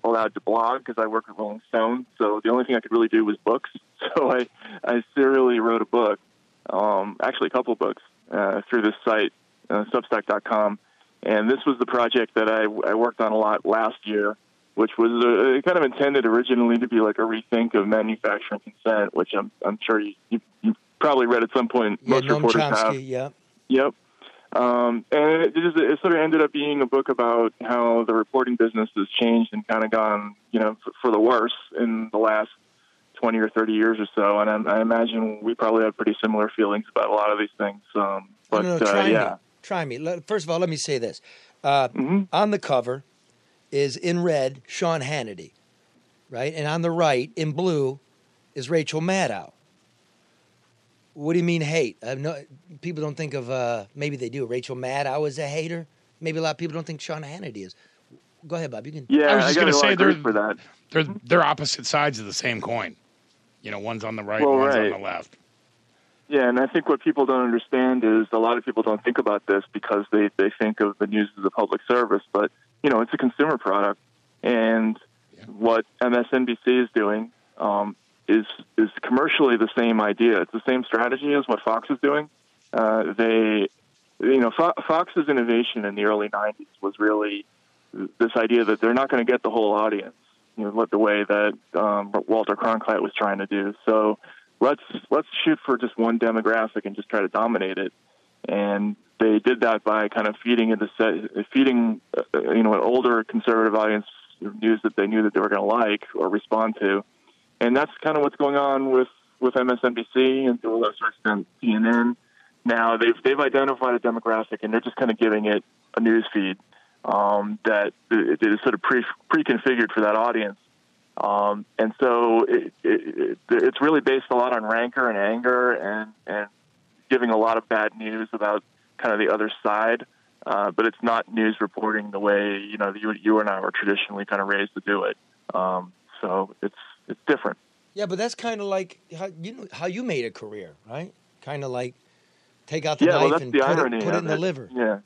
allowed to blog because I work with Rolling Stone. So the only thing I could really do was books. So I serially wrote a book, actually a couple of books. Through this site, Substack.com. And this was the project that I worked on a lot last year, which was kind of intended originally to be like a rethink of manufacturing consent, which I'm sure you probably read at some point. Yeah, most Noam reporters Chomsky, have. yeah. Yep. And it sort of ended up being a book about how the reporting business has changed and kind of gone, for the worse in the last 20 or 30 years or so, and I imagine we probably have pretty similar feelings about a lot of these things. Try me. First of all, let me say this. On the cover is in red, Sean Hannity, right? And on the right, in blue, is Rachel Maddow. What do you mean hate? People don't think of, maybe they do, Rachel Maddow is a hater. Maybe a lot of people don't think Sean Hannity is. Go ahead, Bob. You can. I was just going to say for that. They're opposite sides of the same coin. You know, one's on the right, Well, one's right. on the left. Yeah, and I think what people don't understand is a lot of people don't think about this because they think of the news as a public service, but, you know, it's a consumer product. And what MSNBC is doing is commercially the same idea. It's the same strategy as what Fox is doing. Fox's innovation in the early 90s was really this idea that they're not going to get the whole audience, you know, the way that Walter Cronkite was trying to do. So let's shoot for just one demographic and just try to dominate it. And they did that by kind of feeding an older conservative audience news that they knew that they were going to like or respond to. And that's kind of what's going on with MSNBC and to a lesser extent CNN. Now they've identified a demographic and they're just kind of giving it a news feed that it is sort of pre-configured for that audience. And so it's really based a lot on rancor and anger and giving a lot of bad news about kind of the other side. But it's not news reporting the way, you know, you and I were traditionally kind of raised to do it. So it's different. Yeah, but that's kind of like how you made a career, right? Kind of like take out the knife and put it in the liver. Yeah.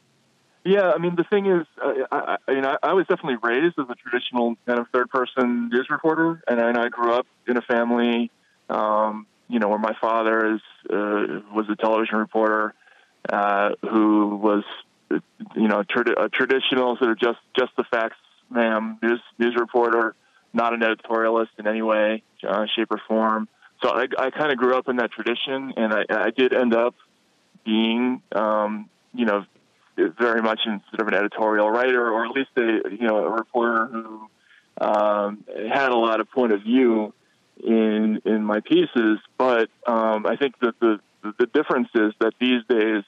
Yeah, I mean, the thing is, I was definitely raised as a traditional kind of third-person news reporter, and I grew up in a family, where my father was a television reporter who was, a traditional sort of just the facts, ma'am, news reporter, not an editorialist in any way, shape, or form. So I kind of grew up in that tradition, and I did end up being, very much in sort of an editorial writer, or at least a reporter who had a lot of point of view in my pieces. But I think that the difference is that these days,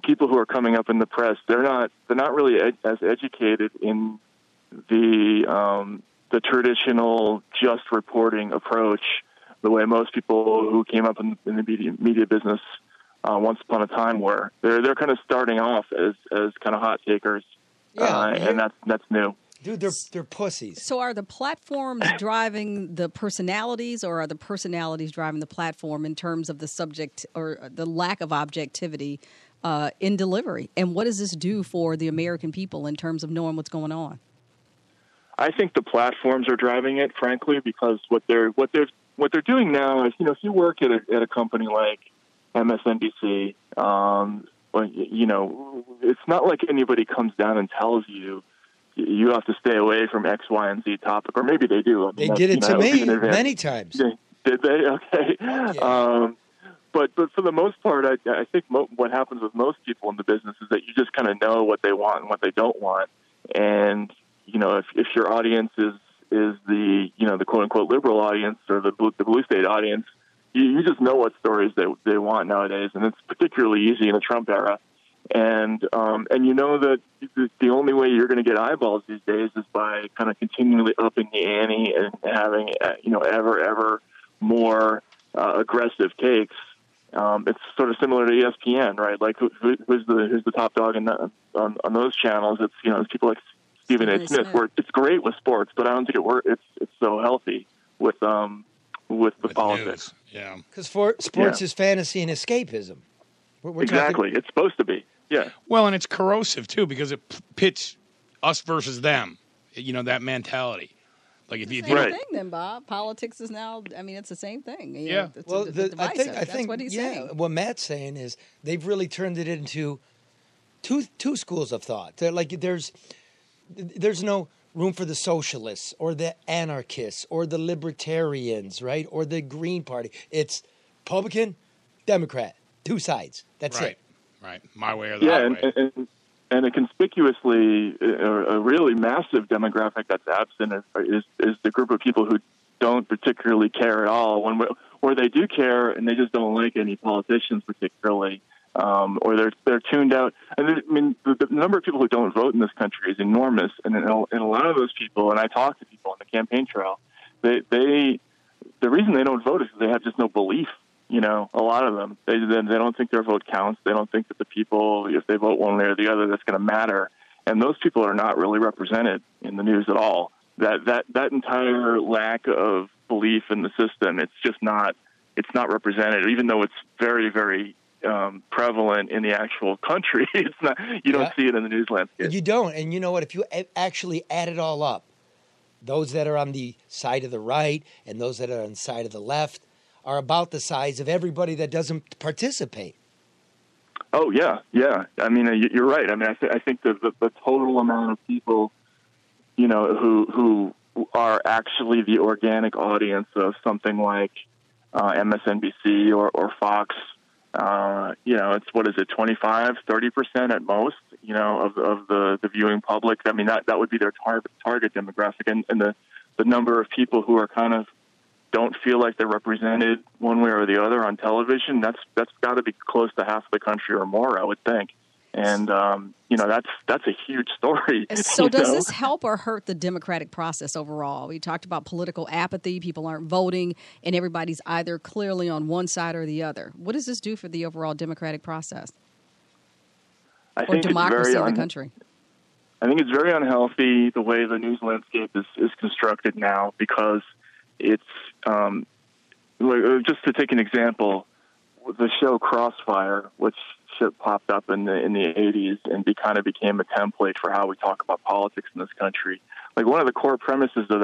people who are coming up in the press, they're not really as educated in the traditional just reporting approach, the way most people who came up in the media business once upon a time were. They're kind of starting off as kind of hot takers, and that's new. Dude, they're pussies. So are the platforms driving the personalities, or are the personalities driving the platform in terms of the subject or the lack of objectivity in delivery? And what does this do for the American people in terms of knowing what's going on? I think the platforms are driving it, frankly, because what they're doing now is, if you work at a company like MSNBC, it's not like anybody comes down and tells you you have to stay away from X, Y, and Z topic, or maybe they do. They did it to me many times. Did they? Okay. Yeah. But for the most part, I think what happens with most people in the business is that you just kind of know what they want and what they don't want. And, if your audience is the, the quote unquote liberal audience or the blue state audience, you just know what stories they want nowadays. And it's particularly easy in the Trump era. And you know that the only way you're going to get eyeballs these days is by kind of continually upping the ante and having, ever more aggressive takes. It's sort of similar to ESPN, right? Like who's the top dog on those channels? It's it's people like Stephen A. Smith. Where it's great with sports, but I don't think it's so healthy with the politics. News. Yeah, because sports is fantasy and escapism. We're exactly, it's supposed to be. Yeah. Well, and it's corrosive too because it pits us versus them. That mentality. Like if you same thing, then Bob. Politics is now. I mean, it's the same thing. Yeah. Well, I think that's what he's saying. What Matt's saying is they've really turned it into two schools of thought. Like there's no room for the socialists or the anarchists or the libertarians, right? Or the Green Party. It's Republican, Democrat, two sides. That's it. Right. My way or the highway. And a conspicuously, a really massive demographic that's absent is the group of people who don't particularly care at all, or they do care and they just don't like any politicians particularly, or they're tuned out. And the number of people who don't vote in this country is enormous, and a lot of those people, and I talk to people on the campaign trail, they the reason they don't vote is because they have just no belief. You know, a lot of them, they don't think their vote counts. They don't think that the people, if they vote one way or the other, that's going to matter. And those people are not really represented in the news at all. That entire lack of belief in the system, it's not represented, even though it's very, very prevalent in the actual country. It's not. You don't see it in the news landscape. You don't. And you know what? If you actually add it all up, those that are on the side of the right and those that are on the side of the left are about the size of everybody that doesn't participate. Oh, yeah. I mean, you're right. I mean, I think the total amount of people, you know, who are actually the organic audience of something like MSNBC or Fox, you know, it's, 25, 30% at most, you know, of the viewing public. I mean, that would be their target demographic. And the number of people who are kind of don't feel like they're represented one way or the other on television, that's got to be close to half the country or more, I would think. And, you know, that's a huge story. So does this help or hurt the democratic process overall? We talked about political apathy. People aren't voting, and everybody's either clearly on one side or the other. What does this do for the overall democratic process or democracy in the country? I think it's very unhealthy the way the news landscape is constructed now, because it's just to take an example, the show Crossfire, which popped up in the 80s and kind of became a template for how we talk about politics in this country. Like, one of the core premises of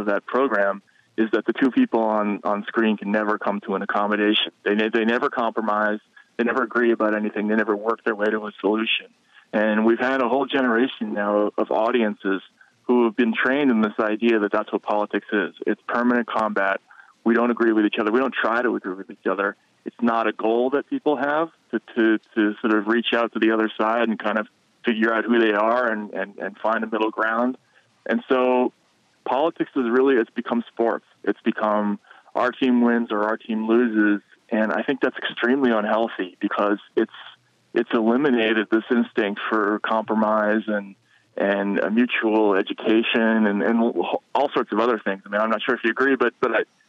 that program is that the two people on screen can never come to an accommodation. They never compromise. They never agree about anything. They never work their way to a solution. And we've had a whole generation now of audiences who have been trained in this idea that that's what politics is. It's permanent combat. We don't agree with each other. We don't try to agree with each other. It's not a goal that people have to sort of reach out to the other side and kind of figure out who they are and find a middle ground. And so politics it's become sports. It's become our team wins or our team loses. And I think that's extremely unhealthy, because it's eliminated this instinct for compromise and a mutual education and all sorts of other things. I mean, I'm not sure if you agree, but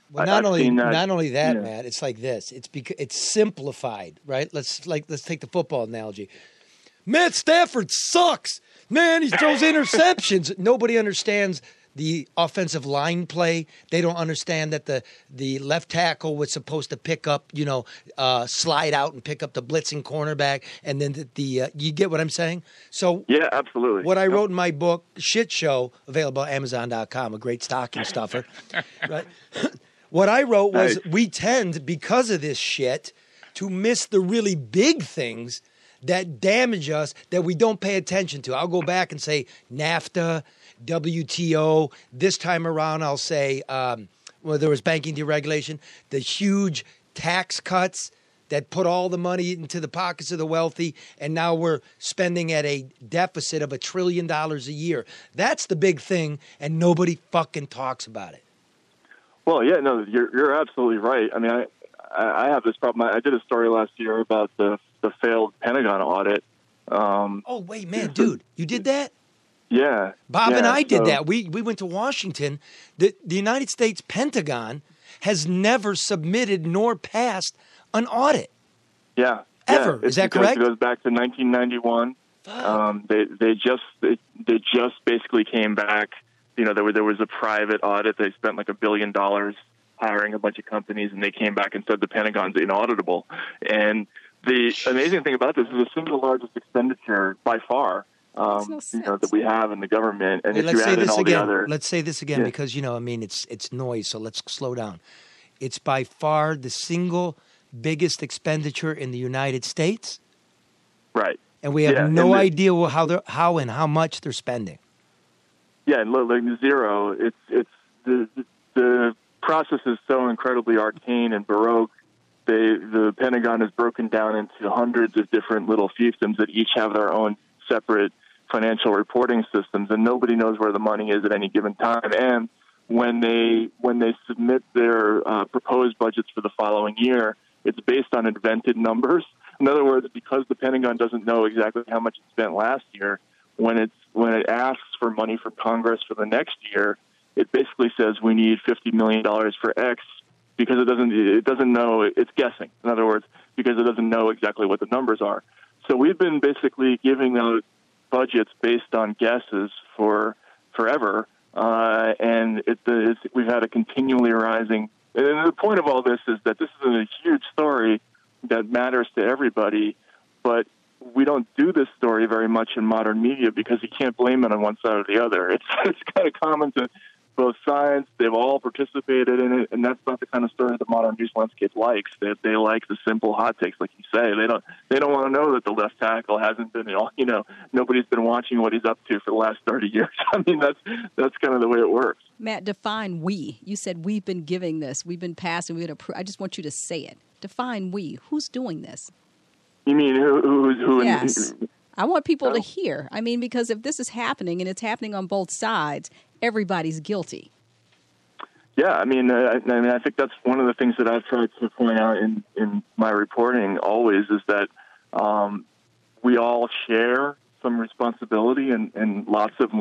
not only that, Matt, it's like this. It's simplified, right? Let's take the football analogy. Matt Stafford sucks. Man, he throws interceptions. Nobody understands the offensive line play. They don't understand that the left tackle was supposed to pick up, slide out and pick up the blitzing cornerback, and then you get what I'm saying? So yeah, absolutely. What I wrote in my book, Shit Show, available at Amazon.com, a great stocking stuffer, right? What I wrote was, we tend, because of this shit, to miss the really big things that damage us that we don't pay attention to. I'll go back and say NAFTA, WTO. This time around, I'll say, there was banking deregulation, the huge tax cuts that put all the money into the pockets of the wealthy, and now we're spending at a deficit of $1 trillion a year. That's the big thing, and nobody fucking talks about it. Well, yeah, no, you're absolutely right. I mean, I have this problem. I did a story last year about the failed Pentagon audit. Oh, wait, man, dude, you did that? Yeah. Bob and I did that. We went to Washington. The United States Pentagon has never submitted nor passed an audit. Yeah. Ever. Is that correct? It goes back to 1991. They just basically came back. You know, there was a private audit. They spent like $1 billion hiring a bunch of companies, and they came back and said the Pentagon's inauditable. And the amazing thing about this is the single largest expenditure by far that we have in the government. And if you add in all the other... Let's say this again, because, it's noise, so let's slow down. It's by far the single biggest expenditure in the United States. Right. And we have no idea how and how much they're spending. Yeah, and like zero. It's the process is so incredibly arcane and baroque. The Pentagon is broken down into hundreds of different little fiefdoms that each have their own separate financial reporting systems, and nobody knows where the money is at any given time. And when they submit their proposed budgets for the following year, it's based on invented numbers. In other words, because the Pentagon doesn't know exactly how much it spent last year, when it asks for money from Congress for the next year, it basically says we need $50 million for X, because it doesn't know, it's guessing. In other words, because it doesn't know exactly what the numbers are. So we've been basically giving out budgets based on guesses for forever, and we've had a continually rising. And the point of all this is that this is a huge story that matters to everybody, but we don't do this story very much in modern media because you can't blame it on one side or the other. It's kind of common to both sides. They've all participated in it, and that's not the kind of story the modern news landscape likes. They like the simple hot takes, like you say. They don't want to know that the left tackle hasn't been, nobody's been watching what he's up to for the last 30 years. I mean, that's kind of the way it works. Matt, define we. You said we've been giving this, we've been passing, I just want you to say it. Define we. Who's doing this? You mean who? Yes. I want people to hear. I mean, because if this is happening and it's happening on both sides, everybody's guilty. Yeah, I mean, I think that's one of the things that I've tried to point out in my reporting always is that we all share some responsibility and lots of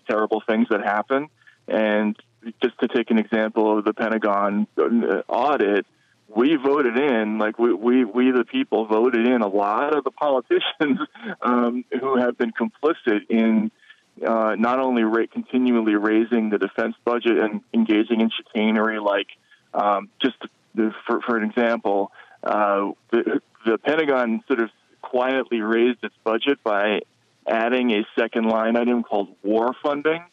terrible things that happen. And just to take an example of the Pentagon audit, we voted in, like we the people voted in a lot of the politicians who have been complicit in not only continually raising the defense budget and engaging in chicanery, like for an example, the Pentagon sort of quietly raised its budget by adding a second line item called war funding,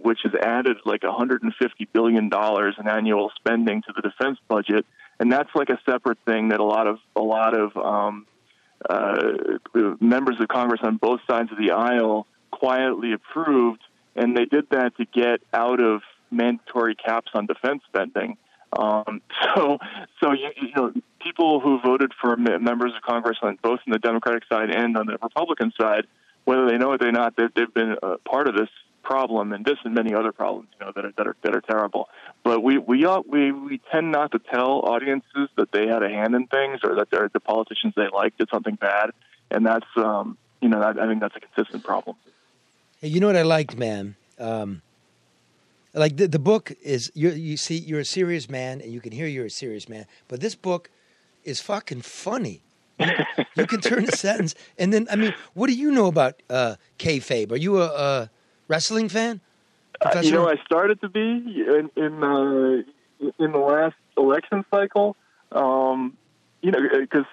which has added like $150 billion in annual spending to the defense budget. And that's like a separate thing that a lot of members of Congress on both sides of the aisle quietly approved, and they did that to get out of mandatory caps on defense spending. So people who voted for members of Congress on both on the Democratic side and on the Republican side, whether they know it or not, they've been a part of this problem and this and many other problems, that are terrible. But we tend not to tell audiences that they had a hand in things or that the politicians they like did something bad, and that's I think that's a consistent problem. Hey, you know what I liked, man? Like the book is you see you're a serious man and you can hear you're a serious man, but this book is fucking funny. You can turn a sentence and then what do you know about kayfabe? Are you a wrestling fan? Professor? I started to be in the last election cycle. Because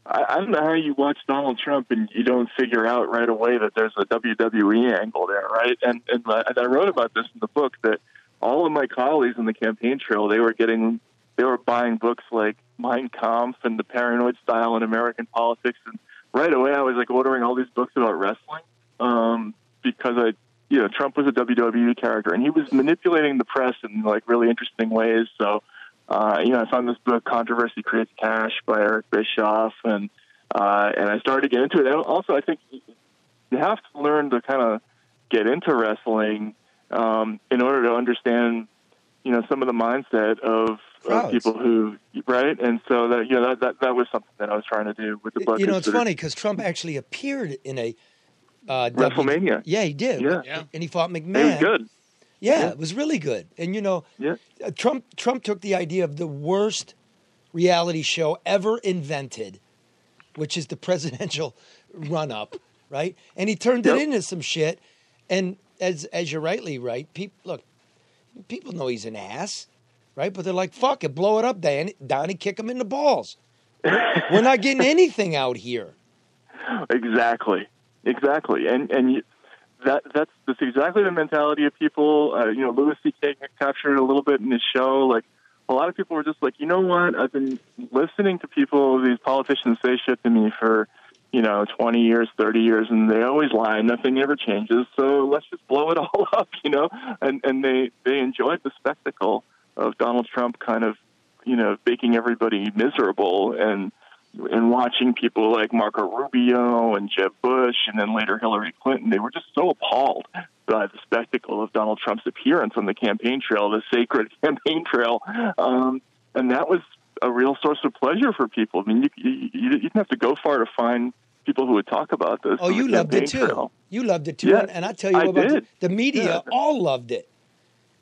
I don't know how you watch Donald Trump and you don't figure out right away that there's a WWE angle there, right? And I wrote about this in the book that all of my colleagues in the campaign trail, they were buying books like Mein Kampf and The Paranoid Style in American Politics, and right away I was like ordering all these books about wrestling because Trump was a WWE character, and he was manipulating the press in like really interesting ways. So, I found this book, Controversy Creates Cash by Eric Bischoff, and I started to get into it. And also, I think you have to learn to kind of get into wrestling in order to understand, some of the mindset of people who, right? And so that was something that I was trying to do with the book. It's funny because Trump actually appeared in a WrestleMania. Yeah, he did. Yeah. And he fought McMahon. It was good. Yeah, it was really good. And Trump took the idea of the worst reality show ever invented, which is the presidential run-up, right? And he turned it into some shit. And as you're rightly right, people know he's an ass, right? But they're like, fuck it, blow it up, Donnie, kick him in the balls. We're not getting anything out here. Exactly. And that's exactly the mentality of people. Louis C.K. captured it a little bit in his show. Like, a lot of people were just like, you know what? I've been listening to these politicians say shit to me for, 20 years, 30 years, and they always lie. Nothing ever changes. So let's just blow it all up, And they enjoyed the spectacle of Donald Trump kind of, making everybody miserable and watching people like Marco Rubio and Jeb Bush and then later Hillary Clinton. They were just so appalled by the spectacle of Donald Trump's appearance on the campaign trail, the sacred campaign trail. And that was a real source of pleasure for people. I mean, you didn't have to go far to find people who would talk about this. Oh, you loved it too. Trail. You loved it too. Yeah, and I tell you about the media all loved it.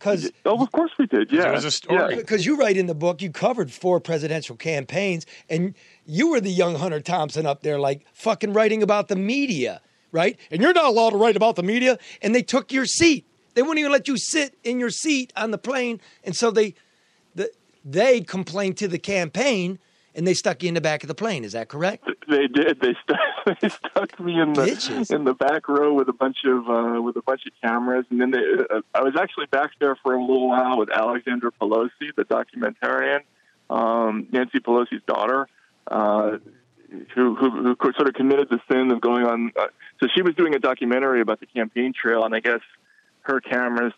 Because of course we did. Yeah, it was a story. Because you write in the book, you covered 4 presidential campaigns, and you were the young Hunter Thompson up there, like fucking writing about the media, right? And you're not allowed to write about the media. And they took your seat. They wouldn't even let you sit in your seat on the plane, and so they complained to the campaign. And they stuck you in the back of the plane. Is that correct? They did. They stuck me in the back row with a bunch of cameras, and then I was actually back there for a little while with Alexandra Pelosi, the documentarian, Nancy Pelosi's daughter, who sort of committed the sin of going on. So she was doing a documentary about the campaign trail, and I guess her cameras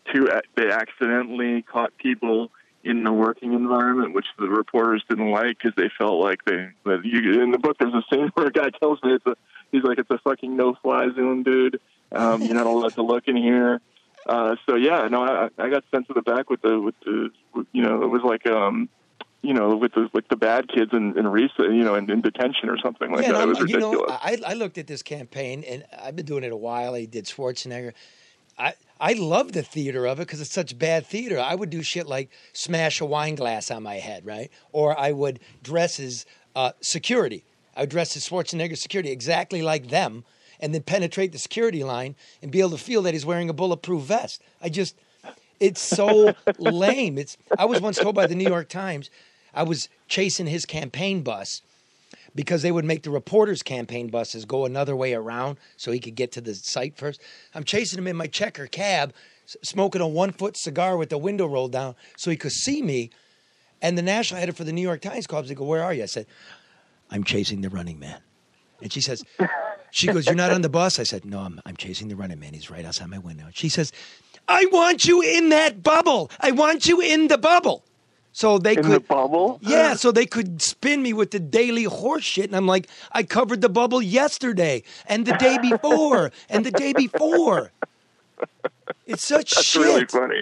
they accidentally caught people in the working environment, which the reporters didn't like because they felt like in the book there's a scene where a guy tells me it's a fucking no-fly zone, dude. You're not allowed to look in here. I got sent to the back with the it was like with the bad kids in in detention or something like that. It was ridiculous. I looked at this campaign, and I've been doing it a while. I did Schwarzenegger. I love the theater of it because it's such bad theater. I would do shit like smash a wine glass on my head, right? Or I would dress as security. I would dress as Schwarzenegger security exactly like them and then penetrate the security line and be able to feel that he's wearing a bulletproof vest. It's so lame. I was once told by the New York Times I was chasing his campaign bus because they would make the reporters' campaign buses go another way around so he could get to the site first. I'm chasing him in my checker cab, smoking a 1-foot cigar with the window rolled down so he could see me. And the national editor for the New York Times calls. They go, "Where are you?" I said, "I'm chasing the running man." And she goes, "You're not on the bus?" I said, "No, I'm chasing the running man. He's right outside my window." She says, "I want you in that bubble. I want you in the bubble." So they the bubble? Yeah, so they could spin me with the daily horse shit. And I'm like, I covered the bubble yesterday and the day before and the day before. It's such That's shit. Really funny.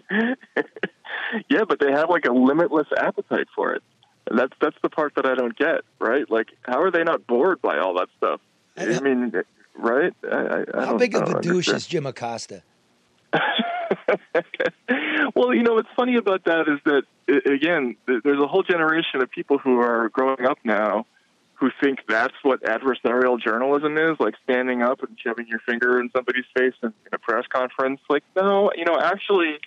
Yeah, but they have like a limitless appetite for it. And that's the part that I don't get, right? Like, how are they not bored by all that stuff? I mean, right? How big of a douche is Jim Acosta? Well, what's funny about that is that, again, there's a whole generation of people who are growing up now who think that's what adversarial journalism is, like standing up and shoving your finger in somebody's face in a press conference. Like, no, actually,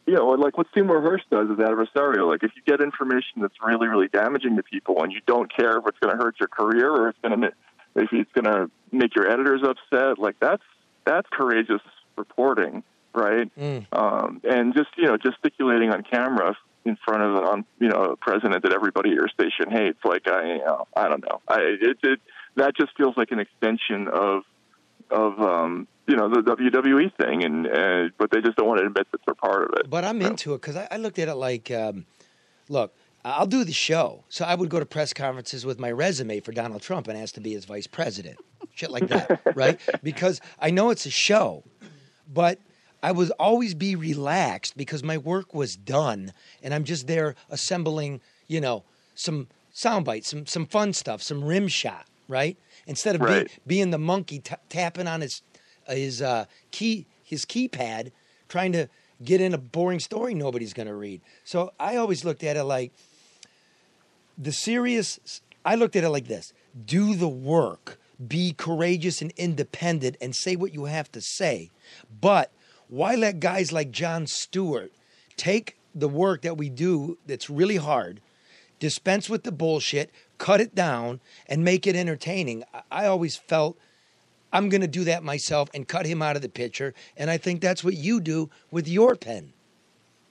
like what Seymour Hersh does is adversarial. Like, if you get information that's really, really damaging to people and you don't care if it's going to hurt your career or if it's going to make your editors upset, like that's courageous reporting. Right, and just gesticulating on camera in front of a president that everybody at your station hates. Like I don't know. That just feels like an extension of the WWE thing, and but they just don't want to admit that they're part of it. But I'm into it because I looked at it like, look, I'll do the show. So I would go to press conferences with my resume for Donald Trump and ask to be his vice president, shit like that, right? Because I know it's a show, but I would always be relaxed because my work was done, and I'm just there assembling, some sound bites, some fun stuff, some rim shot, right? Instead of being the monkey tapping on his keypad, trying to get in a boring story nobody's going to read. So I always looked at it like I looked at it like this: do the work, be courageous and independent, and say what you have to say, but why let guys like Jon Stewart take the work that we do that's really hard, dispense with the bullshit, cut it down, and make it entertaining? I always felt I'm going to do that myself and cut him out of the picture, and I think that's what you do with your pen.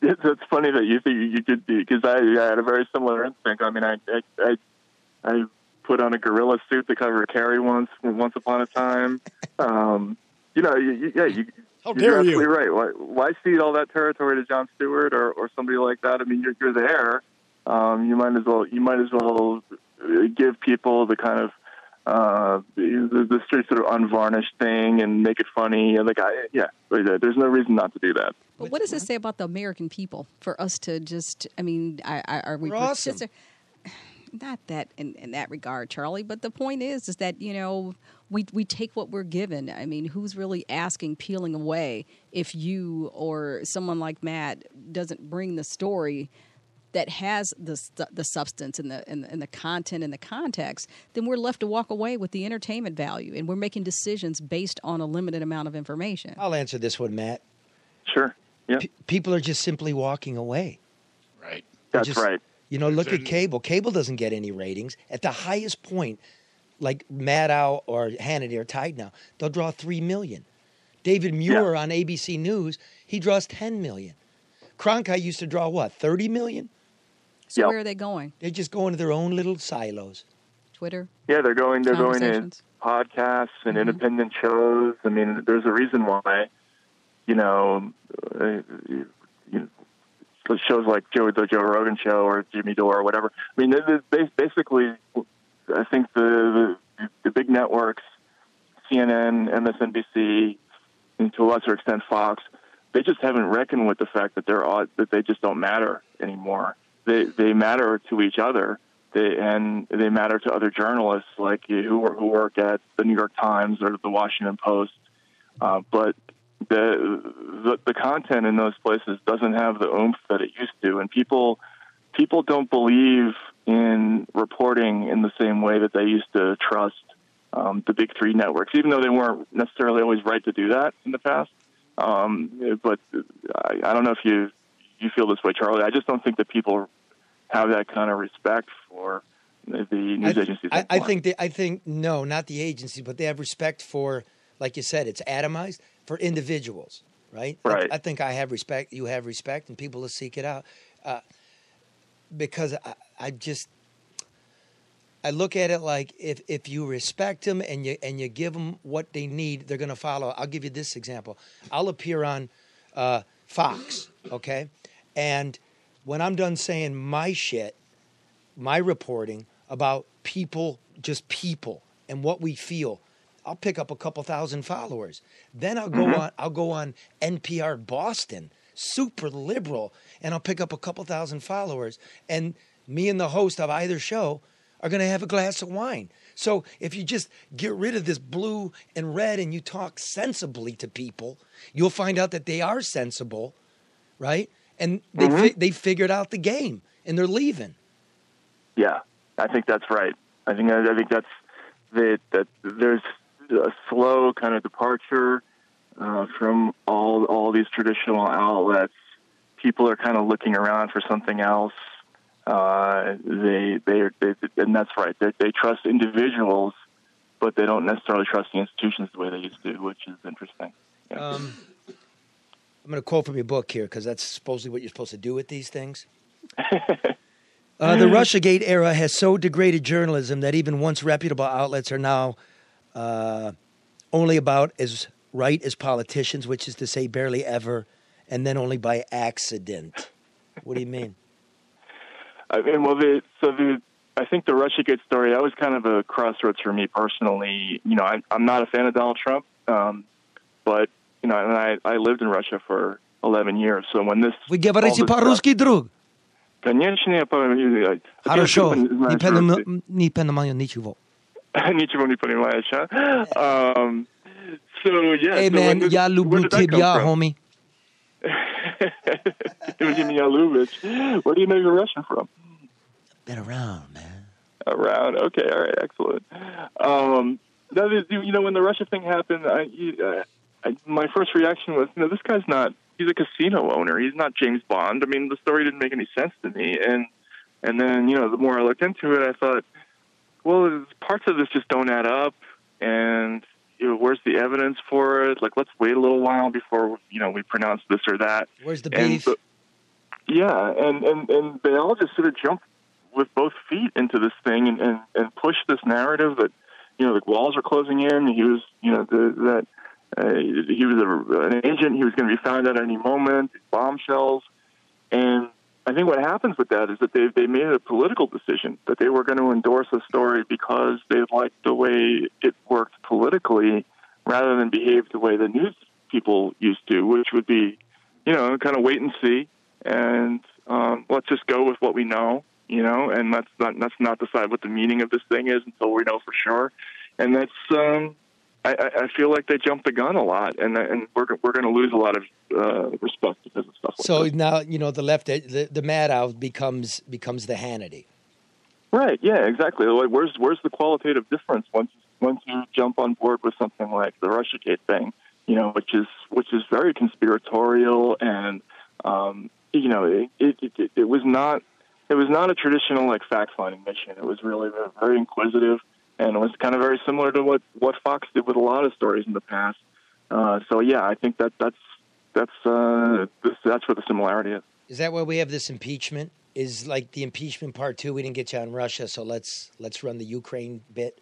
It's funny that you think you could be, because I had a very similar instinct. I mean, I put on a gorilla suit to cover Carrie once upon a time. You're absolutely right. Why cede all that territory to Jon Stewart or somebody like that? I mean, you're there. You might as well give people the kind of the straight sort of unvarnished thing and make it funny. And there's no reason not to do that. But what does it say about the American people for us to just? I mean, are we awesome? Not that in that regard, Charlie. But the point is that we take what we're given. I mean, who's really asking, peeling away if you or someone like Matt doesn't bring the story that has the substance and the content and the context, then we're left to walk away with the entertainment value, and we're making decisions based on a limited amount of information. I'll answer this one, Matt. Sure. Yeah. People are just simply walking away. Right. That's right. You know, look at cable. Cable doesn't get any ratings. At the highest point, like Maddow or Hannity are tied now, they'll draw 3 million. David Muir on ABC News, he draws 10 million. Cronkite used to draw what, 30 million? So where are they going? They just go into their own little silos. Twitter? Yeah, they're going to podcasts and independent shows. I mean, there's a reason why, shows like the Joe Rogan Show or Jimmy Dore or whatever. I mean, basically, I think the big networks, CNN, MSNBC, and to a lesser extent Fox, they just haven't reckoned with the fact that that they just don't matter anymore. They matter to each other, and they matter to other journalists like who work at the New York Times or the Washington Post. But the content in those places doesn't have the oomph that it used to, and people don't believe in reporting in the same way that they used to trust the big three networks, even though they weren't necessarily always right to do that in the past. But I don't know if you feel this way, Charlie. I just don't think that people have that kind of respect for the news agencies. I think no, not the agency, but they have respect for, like you said, it's atomized for individuals, right? Right. I think I have respect. You have respect, and people will seek it out because I look at it like if you respect them and you give them what they need, they're going to follow. I'll give you this example. I'll appear on Fox, okay? And when I'm done saying my shit, my reporting about people, just people and what we feel, I'll pick up a couple thousand followers. Then I'll go on NPR Boston, super liberal, and I'll pick up a couple thousand followers. And me and the host of either show are going to have a glass of wine. So if you just get rid of this blue and red and you talk sensibly to people, you'll find out that they are sensible, right? And they figured out the game and they're leaving. Yeah, I think that's right. I think that's that there's a slow kind of departure from all these traditional outlets. People are kind of looking around for something else. And that's right. They trust individuals, but they don't necessarily trust the institutions the way they used to, which is interesting. Yeah. I'm going to quote from your book here because that's supposedly what you're supposed to do with these things. The Russiagate era has so degraded journalism that even once reputable outlets are now only about as right as politicians, which is to say barely ever, and then only by accident. What do you mean? I mean, I think the Russiagate story, that was kind of a crossroads for me personally. I'm not a fan of Donald Trump, but, and I lived in Russia for 11 years. So when this... Вы говорите по-русски, друг? Конечно, я понимаю. Хорошо. Не понимаю ничего. Ничего не понимаешь, а? So, yeah. Hey, man, я люблю тебя, homie. Where do you know you're Russian from? Been around, man. Around. Okay. All right. Excellent. When the Russia thing happened, my first reaction was, this guy's not. He's a casino owner. He's not James Bond. I mean, the story didn't make any sense to me. And then, the more I looked into it, I thought, well, parts of this just don't add up. And where's the evidence for it? Like, let's wait a little while before we pronounce this or that. Where's the beef? And they all just sort of jumped with both feet into this thing and pushed this narrative that the walls are closing in. He was he was an agent. He was going to be found out at any moment. Bombshells, and I think what happens with that is that they made a political decision that they were going to endorse a story because they liked the way it worked politically, rather than behave the way the news people used to, which would be, kind of wait and see, and let's just go with what we know, and let's not decide what the meaning of this thing is until we know for sure. And that's I feel like they jumped the gun a lot, and we're going to lose a lot of respect because of stuff like So that. now, the left, the Maddow becomes the Hannity. Right, yeah, exactly. Like, where's the qualitative difference once you jump on board with something like the Russiagate thing, which is very conspiratorial, and it was not a traditional like fact finding mission. It was really very inquisitive, and it was kind of very similar to what Fox did with a lot of stories in the past. So yeah, I think that's where the similarity is. Is that why we have this impeachment? Is like the impeachment part 2? We didn't get you on Russia, so let's run the Ukraine bit.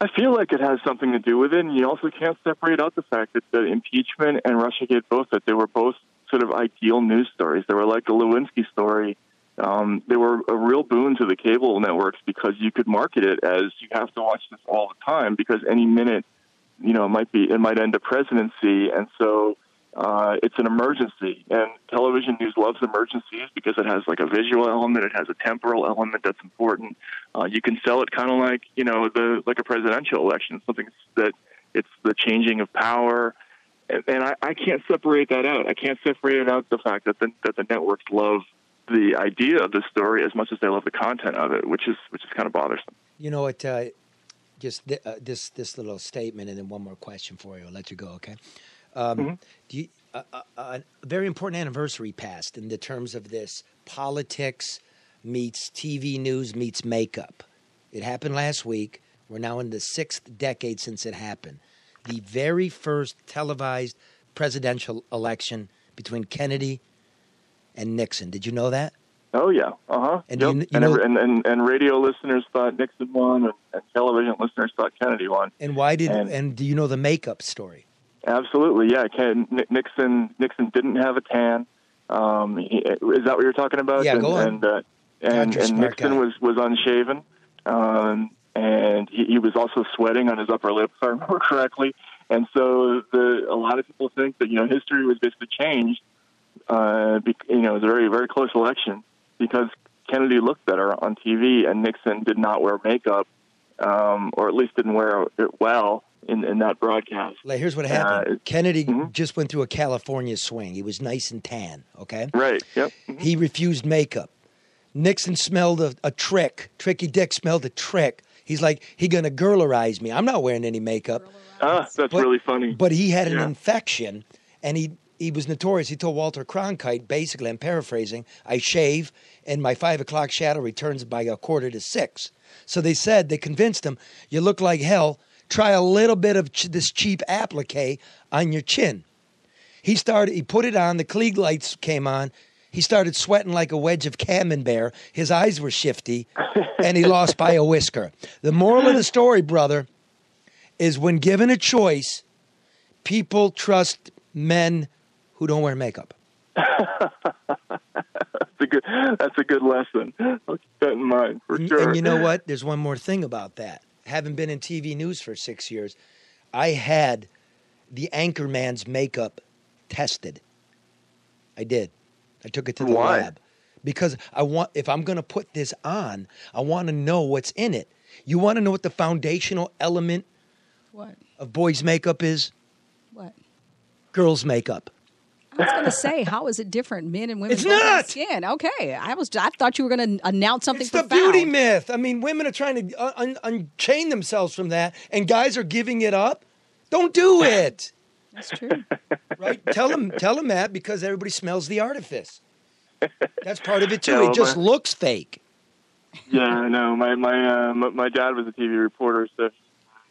I feel like it has something to do with it, and you also can't separate out the fact that the impeachment and Russiagate that they were both sort of ideal news stories. They were like the Lewinsky story. They were a real boon to the cable networks because you could market it as you have to watch this all the time because any minute, it might end a presidency, and so it's an emergency. And television news loves emergencies because it has like a visual element, it has a temporal element that's important. You can sell it kind of like like a presidential election, something that it's the changing of power. And I can't separate that out. I can't separate out the fact that the networks love the idea of the story as much as they love the content of it, which is kind of bothersome. You know what? Just this little statement, and then one more question for you. I'll let you go. Okay. Do you, a very important anniversary passed in the terms of this politics meets TV news meets makeup. It happened last week. We're now in the 6th decade since it happened. The very first televised presidential election between Kennedy and Nixon. Did you know that? Oh yeah, And yep. And radio listeners thought Nixon won, and television listeners thought Kennedy won. And why did? And do you know the makeup story? Absolutely, yeah. Nixon didn't have a tan. Is that what you're talking about? Yeah, go on. And Nixon was unshaven, and he was also sweating on his upper lip, if I remember correctly. And so a lot of people think that history was basically changed. It was a very, very close election because Kennedy looked better on TV and Nixon did not wear makeup, or at least didn't wear it well in that broadcast. Like, here's what happened. Kennedy just went through a California swing. He was nice and tan, okay? Right, yep. He refused makeup. Nixon smelled a trick. Tricky Dick smelled a trick. He's like, he going to girlerize me. I'm not wearing any makeup. That's really funny. But he had an infection, and he was notorious. He told Walter Cronkite, basically, I'm paraphrasing, I shave, and my 5 o'clock shadow returns by 5:45. So they convinced him, you look like hell. Try a little bit of this cheap applique on your chin. He put it on, the Klieg lights came on. He started sweating like a wedge of camembert. His eyes were shifty, and he lost by a whisker. The moral of the story, brother, is when given a choice, people trust men who don't wear makeup. That's a good lesson. I'll keep that in mind for sure. And you know what? There's one more thing about that. Having been in TV news for 6 years, I had the anchorman's makeup tested. I did. I took it to the lab because if I'm going to put this on, I want to know what's in it. You want to know what the foundational element of boys' makeup is? What? Girls' makeup. I was going to say, how is it different, men and women? It's not. Skin. Okay, I thought you were going to announce something. It's the beauty myth. I mean, women are trying to unchain themselves from that, and guys are giving it up. Don't do it. That's true. Right? Tell them that because everybody smells the artifice. That's part of it too. It just looks fake. Yeah, I know. My dad was a TV reporter, so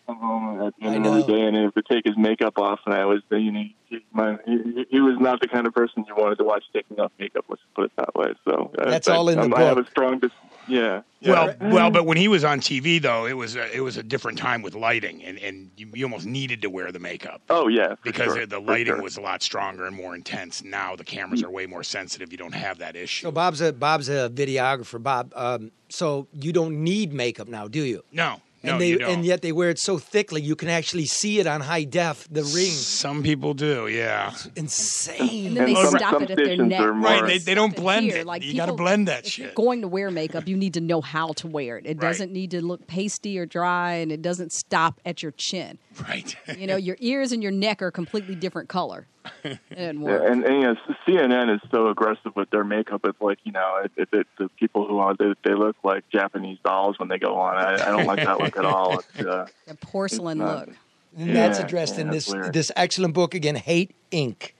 come home at the end of the day, and he would take his makeup off, and I was, he was not the kind of person you wanted to watch taking off makeup. Let's put it that way. So that's all in the book. I have a strong, yeah. Well, but when he was on TV, though, it was a different time with lighting, and you almost needed to wear the makeup. Oh yeah, because the lighting was a lot stronger and more intense. Now the cameras are way more sensitive. You don't have that issue. So Bob's a videographer. Bob, so you don't need makeup now, do you? No. No, and you don't. and yet they wear it so thickly you can actually see it on high def. The ring, Some people do, yeah. insane. And then they some- stop some it at their stations neck. are more- Right, they don't Stop blend here. it. Like You got to people- blend that If you're shit. going to wear makeup, you need to know how to wear it. It Right. doesn't need to look pasty or dry, and it doesn't stop at your chin. Right. You know, your ears and your neck are a completely different color. It doesn't Yeah, work. and CNN is so aggressive with their makeup. It's like, the people who are they look like Japanese dolls when they go on. I don't like that look at all. It's, The porcelain it's not- look. And that's Yeah, addressed in that's this weird. this excellent book again, Hate Inc.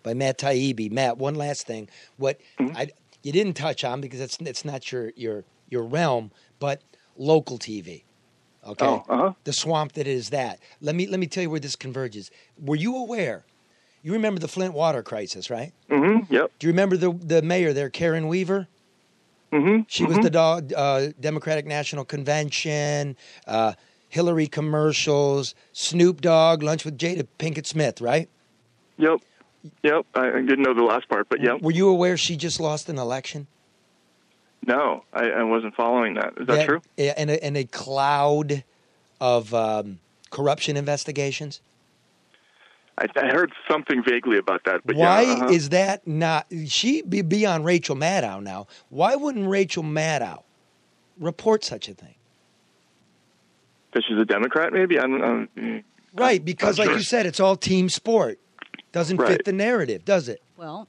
by Matt Taibbi. Matt, one last thing. What you didn't touch on because it's not your realm, but local TV. Okay, Oh, uh-huh. the swamp that is that. Let me tell you where this converges. Were you aware? You remember the Flint water crisis, right? Mm-hmm. Yep. Do you remember the mayor there, Karen Weaver? Mm-hmm. She was the Democratic National Convention, Hillary commercials, Snoop Dogg, lunch with Jada Pinkett Smith, right? Yep. I didn't know the last part, but yep. Were you aware she just lost an election? No, I wasn't following that. Is that true? Yeah, and a cloud of corruption investigations. I heard something vaguely about that, but Why yeah. Uh-huh. is that not? She be on Rachel Maddow now. Why wouldn't Rachel Maddow report such a thing? Because she's a Democrat, maybe? Right, because I'm like sure. you said, it's all team sport. Doesn't fit Right. the narrative, does it? Well,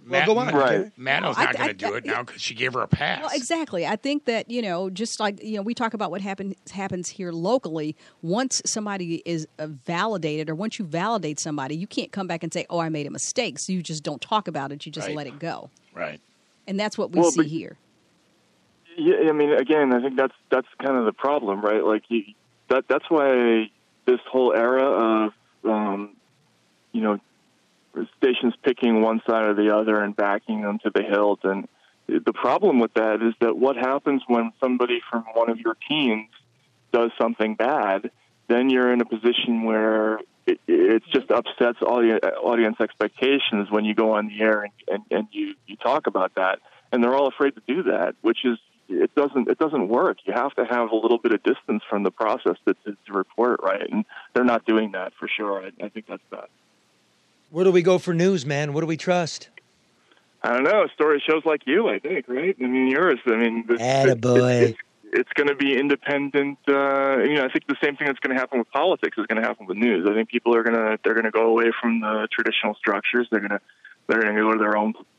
Well, go on. Right. Maddow's I- not going I- to do it now because she gave her a pass. well, exactly. I think that, just like, we talk about what happens here locally, once somebody is validated or once you validate somebody, you can't come back and say, oh, I made a mistake. So you just don't talk about it. You just Right. let it go. Right. And that's what we see but- here. Yeah, I mean, again, I think that's kind of the problem, right? Like that's why this whole era of stations picking one side or the other and backing them to the hilt, and the problem with that is that what happens when somebody from one of your teams does something bad, then you're in a position where it just upsets audience expectations when you go on the air and you talk about that, and they're all afraid to do that, which is it doesn't work. You have to have a little bit of distance from the process to report it right, and they're not doing that for sure. I think that's bad. Where do we go for news, man? What do we trust? I don't know. Story shows like you, I think, right? I mean, yours. I mean, Attaboy. it's going to be independent. I think the same thing that's going to happen with politics is going to happen with news. I think people are going to go away from the traditional structures. They're going to go to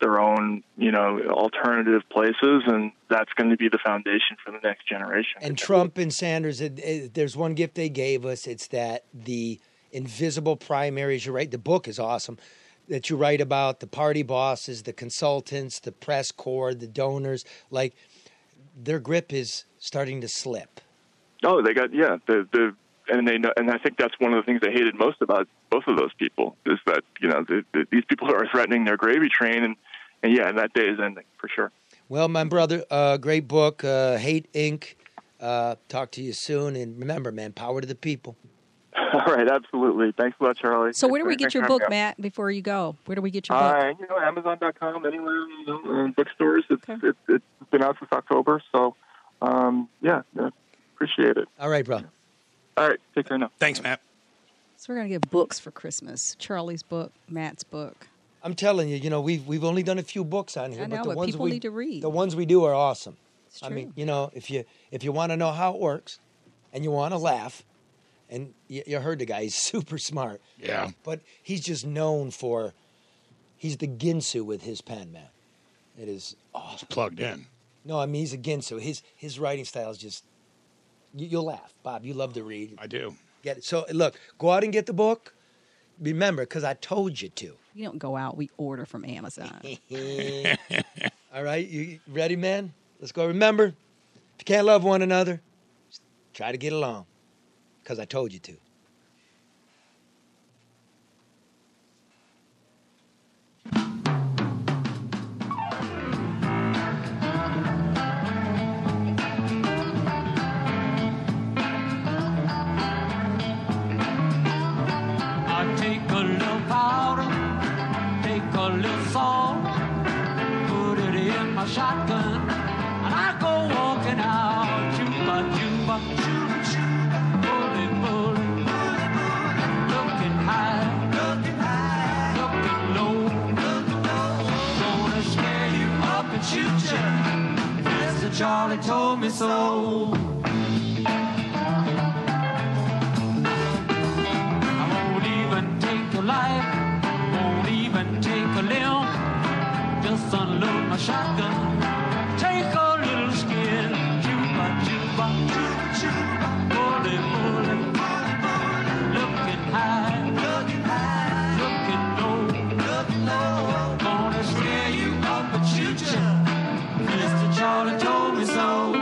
their own alternative places, and that's going to be the foundation for the next generation. And Trump and Sanders, there's one gift they gave us. It's that the invisible primaries. You're right. The book is awesome. That you write about the party bosses, the consultants, the press corps, the donors. Like their grip is starting to slip. Oh, they got and they know, and I think that's one of the things they hated most about both of those people is that these people are threatening their gravy train, and that day is ending for sure. Well, my brother, great book, Hate Inc. Talk to you soon, and remember, man, power to the people. All right, absolutely. Thanks a lot, Charlie. So where do we get Thanks your for book, having me. Matt, before you go? Where do we get your book? Amazon.com, anywhere, bookstores. It's been out since October, so appreciate it. All right, bro. All right, take care now. Thanks, Matt. So we're going to get books for Christmas. Charlie's book, Matt's book. I'm telling you, we've only done a few books on here, I know, the but ones people need to read. The ones we do are awesome. It's I true. mean, if you want to know how it works, and you want to laugh, and you heard the guy, he's super smart. Yeah. But he's just known for, he's the Ginsu with his pen, man. It is awesome. Plugged in. No, I mean, he's a Ginsu. His writing style is just, you'll laugh. Bob, you love to read. I do. Get it. So, look, go out and get the book. Remember, because I told you to. We don't go out. We order from Amazon. All right, you ready, man? Let's go. Remember, if you can't love one another, just try to get along, because I told you to. I take a little powder, take a little salt, put it in my shotgun, and I go walking out, chupa chupa. Charlie told me so. I won't even take a life, won't even take a limb. Just unload my shotgun, take a little skin. Juba, juba, juba, juba. Bullet, bullet, bullet, bullet. Looking high, looking high, looking low, looking low. Gonna scare you up and shoot you. Mr. Charlie told me so.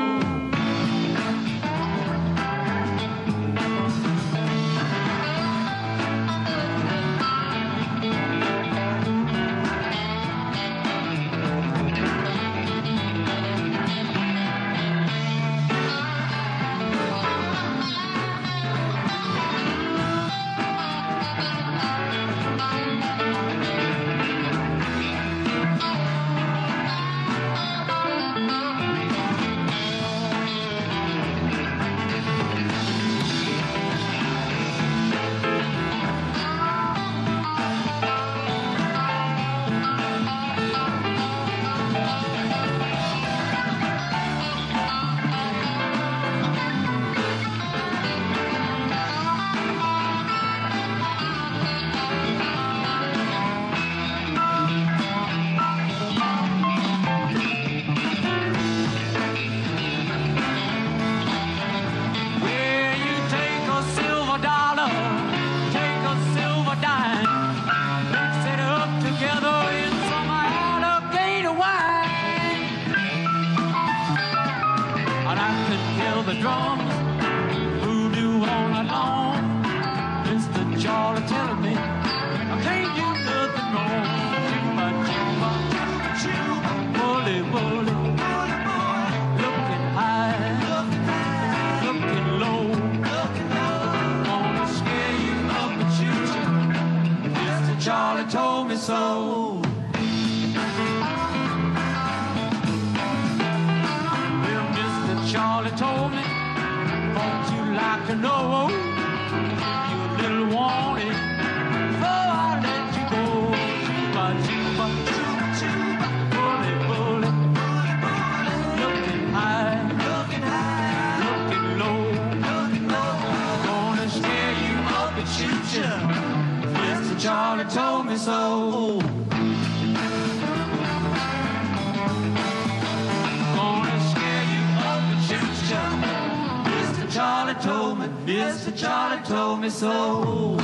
The drums, voodoo all night long. Mr. Charlie telling me I can't do nothing wrong. Juba, juba, juba, bully, bully, bully, bully. Looking high, looking low, looking low. Gonna scare you up and shoot you. Mr. Charlie told me so. Charlie told me, won't you like to know? You a little warning before I let you go. Juba, juba, juba, juba, bully, bully, bully, bully. Looking high, looking low, looking low. Gonna scare you up and shoot you. Mr. Charlie told me so. Mr. Charlie told me so.